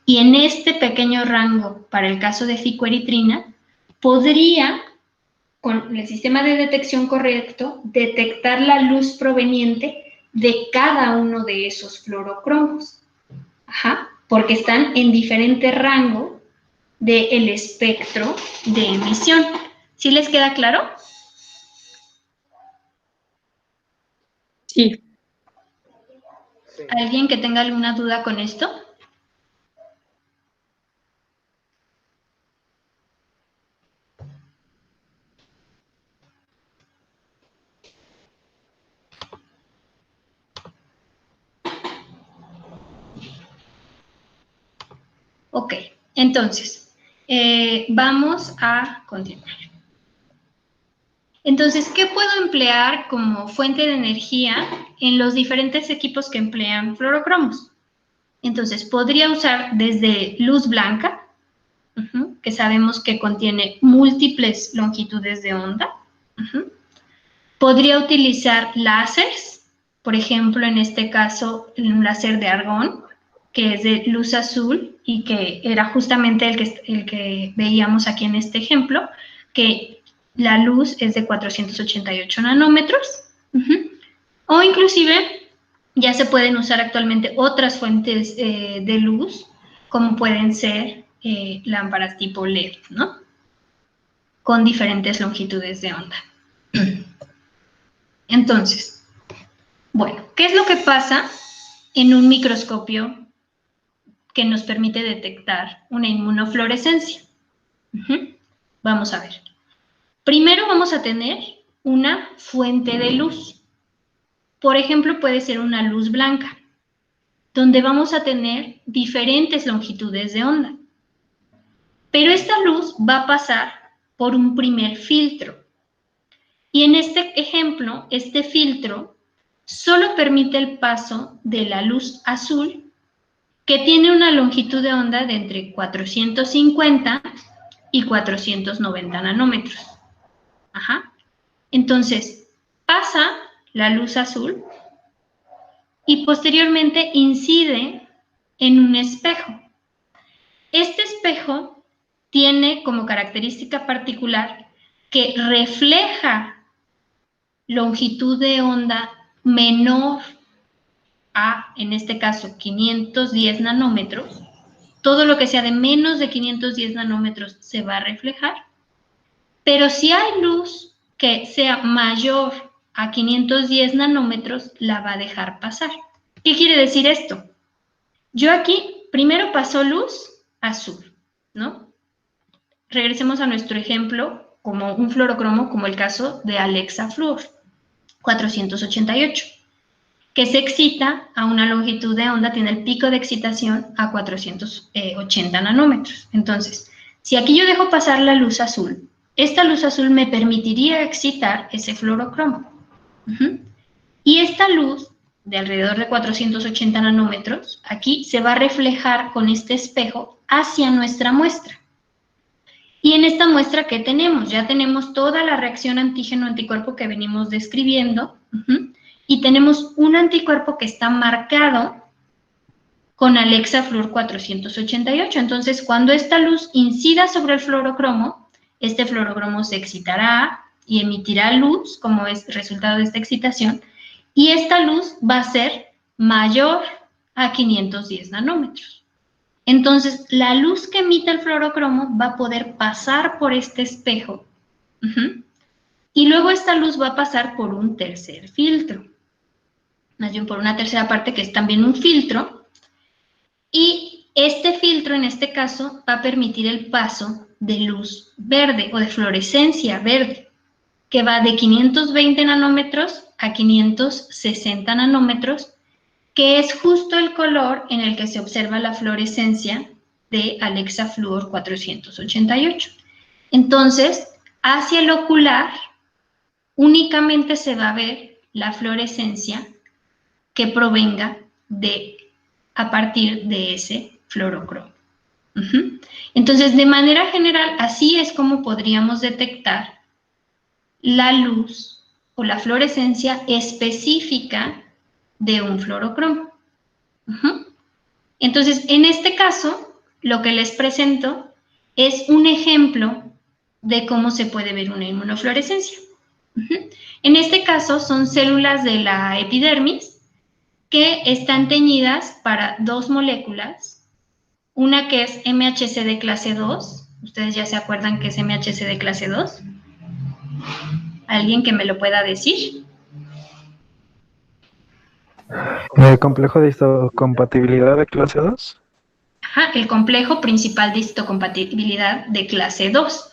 Speaker 3: y en este pequeño rango para el caso de ficoeritrina, podría, con el sistema de detección correcto, detectar la luz proveniente de cada uno de esos fluorocromos. Porque están en diferente rango del espectro de emisión. ¿Sí les queda claro?
Speaker 2: Sí.
Speaker 3: ¿Alguien que tenga alguna duda con esto? Ok, entonces, vamos a continuar. Entonces, ¿qué puedo emplear como fuente de energía en los diferentes equipos que emplean fluorocromos? Entonces, podría usar desde luz blanca, que sabemos que contiene múltiples longitudes de onda. Podría utilizar láseres, Por ejemplo, en este caso, un láser de argón, que es de luz azul y que era justamente el que veíamos aquí en este ejemplo, que la luz es de 488 nanómetros. O inclusive ya se pueden usar actualmente otras fuentes de luz, como pueden ser lámparas tipo LED, ¿no? Con diferentes longitudes de onda. Entonces, bueno, ¿qué es lo que pasa en un microscopio que nos permite detectar una inmunofluorescencia? Vamos a ver. Primero vamos a tener una fuente de luz. Por ejemplo, puede ser una luz blanca, donde vamos a tener diferentes longitudes de onda. Pero esta luz va a pasar por un primer filtro. Y en este ejemplo, este filtro solo permite el paso de la luz azul, que tiene una longitud de onda de entre 450 y 490 nanómetros. Entonces, pasa la luz azul y posteriormente incide en un espejo. Este espejo tiene como característica particular que refleja longitud de onda menor a, en este caso, 510 nanómetros. Todo lo que sea de menos de 510 nanómetros se va a reflejar, pero si hay luz que sea mayor a 510 nanómetros, la va a dejar pasar. ¿Qué quiere decir esto? Yo aquí primero pasó luz azul, ¿no? Regresemos a nuestro ejemplo como un fluorocromo, como el caso de Alexa Fluor 488, que se excita a una longitud de onda, tiene el pico de excitación a 480 nanómetros. Entonces, si aquí yo dejo pasar la luz azul, esta luz azul me permitiría excitar ese fluorocromo. Y esta luz de alrededor de 480 nanómetros, aquí se va a reflejar con este espejo hacia nuestra muestra. Y en esta muestra, ¿qué tenemos? Ya tenemos toda la reacción antígeno-anticuerpo que venimos describiendo, y tenemos un anticuerpo que está marcado con Alexa Fluor 488. Entonces, cuando esta luz incida sobre el fluorocromo, este fluorocromo se excitará y emitirá luz como es resultado de esta excitación, y esta luz va a ser mayor a 510 nanómetros. Entonces, la luz que emite el fluorocromo va a poder pasar por este espejo, y luego esta luz va a pasar por un tercer filtro, más bien por una tercera parte que es también un filtro, y este filtro en este caso va a permitir el paso de luz verde o de fluorescencia verde, que va de 520 nanómetros a 560 nanómetros, que es justo el color en el que se observa la fluorescencia de Alexa Fluor 488. Entonces, hacia el ocular únicamente se va a ver la fluorescencia que provenga a partir de ese fluorocromo. Entonces, de manera general, así es como podríamos detectar la luz o la fluorescencia específica de un fluorocromo. Entonces, en este caso, lo que les presento es un ejemplo de cómo se puede ver una inmunofluorescencia. En este caso, son células de la epidermis que están teñidas para dos moléculas, una que es MHC de clase 2, ¿ustedes ya se acuerdan qué es MHC de clase 2? ¿Alguien que me lo pueda decir?
Speaker 8: ¿El complejo de histocompatibilidad de clase 2?
Speaker 3: El complejo principal de histocompatibilidad de clase 2,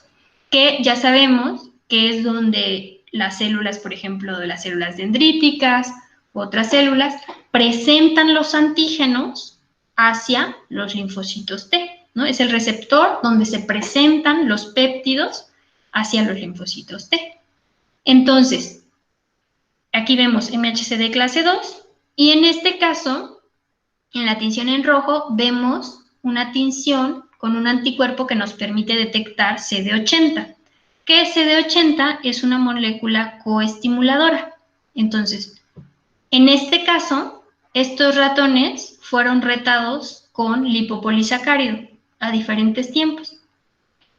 Speaker 3: que ya sabemos que es donde las células, por ejemplo, de las células dendríticas, otras células, presentan los antígenos hacia los linfocitos T, ¿no? Es el receptor donde se presentan los péptidos hacia los linfocitos T. Entonces, aquí vemos MHC de clase 2, y en este caso, en la tinción en rojo, vemos una tinción con un anticuerpo que nos permite detectar CD80, que CD80 es una molécula coestimuladora. Entonces, En este caso, estos ratones fueron retados con lipopolisacárido a diferentes tiempos.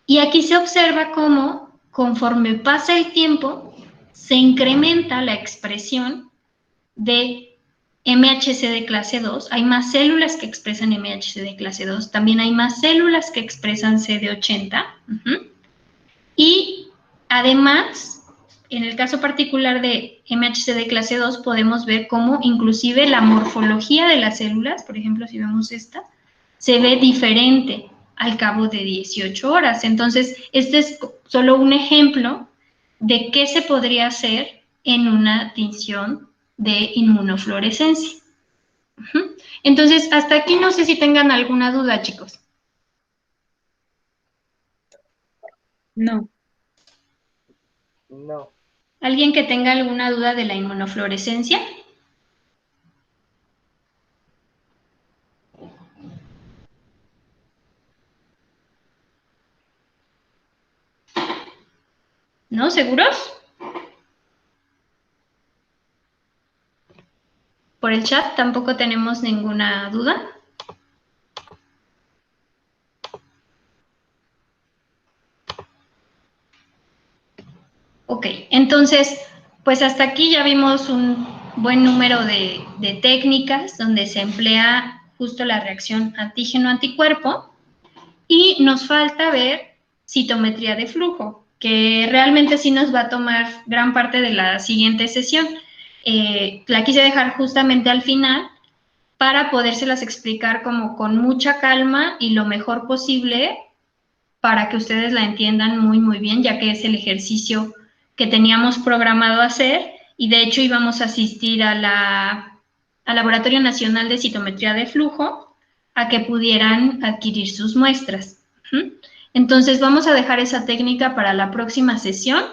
Speaker 3: Y aquí se observa cómo, conforme pasa el tiempo, se incrementa la expresión de MHC de clase 2. Hay más células que expresan MHC de clase 2. También hay más células que expresan CD80. Y además, en el caso particular de MHC de clase 2, podemos ver cómo inclusive la morfología de las células, por ejemplo, si vemos esta, se ve diferente al cabo de 18 horas. Entonces, este es solo un ejemplo de qué se podría hacer en una tinción de inmunofluorescencia. Entonces, hasta aquí no sé si tengan alguna duda, chicos.
Speaker 2: No.
Speaker 9: No.
Speaker 3: ¿Alguien que tenga alguna duda de la inmunofluorescencia? ¿No? ¿Seguros? Por el chat tampoco tenemos ninguna duda. Ok, entonces, pues hasta aquí ya vimos un buen número de técnicas donde se emplea justo la reacción antígeno-anticuerpo y nos falta ver citometría de flujo, que realmente sí nos va a tomar gran parte de la siguiente sesión. La quise dejar justamente al final para podérselas explicar como con mucha calma y lo mejor posible para que ustedes la entiendan muy, muy bien, ya que es el ejercicio que teníamos programado hacer y de hecho íbamos a asistir al Laboratorio Nacional de Citometría de Flujo a que pudieran adquirir sus muestras. Entonces vamos a dejar esa técnica para la próxima sesión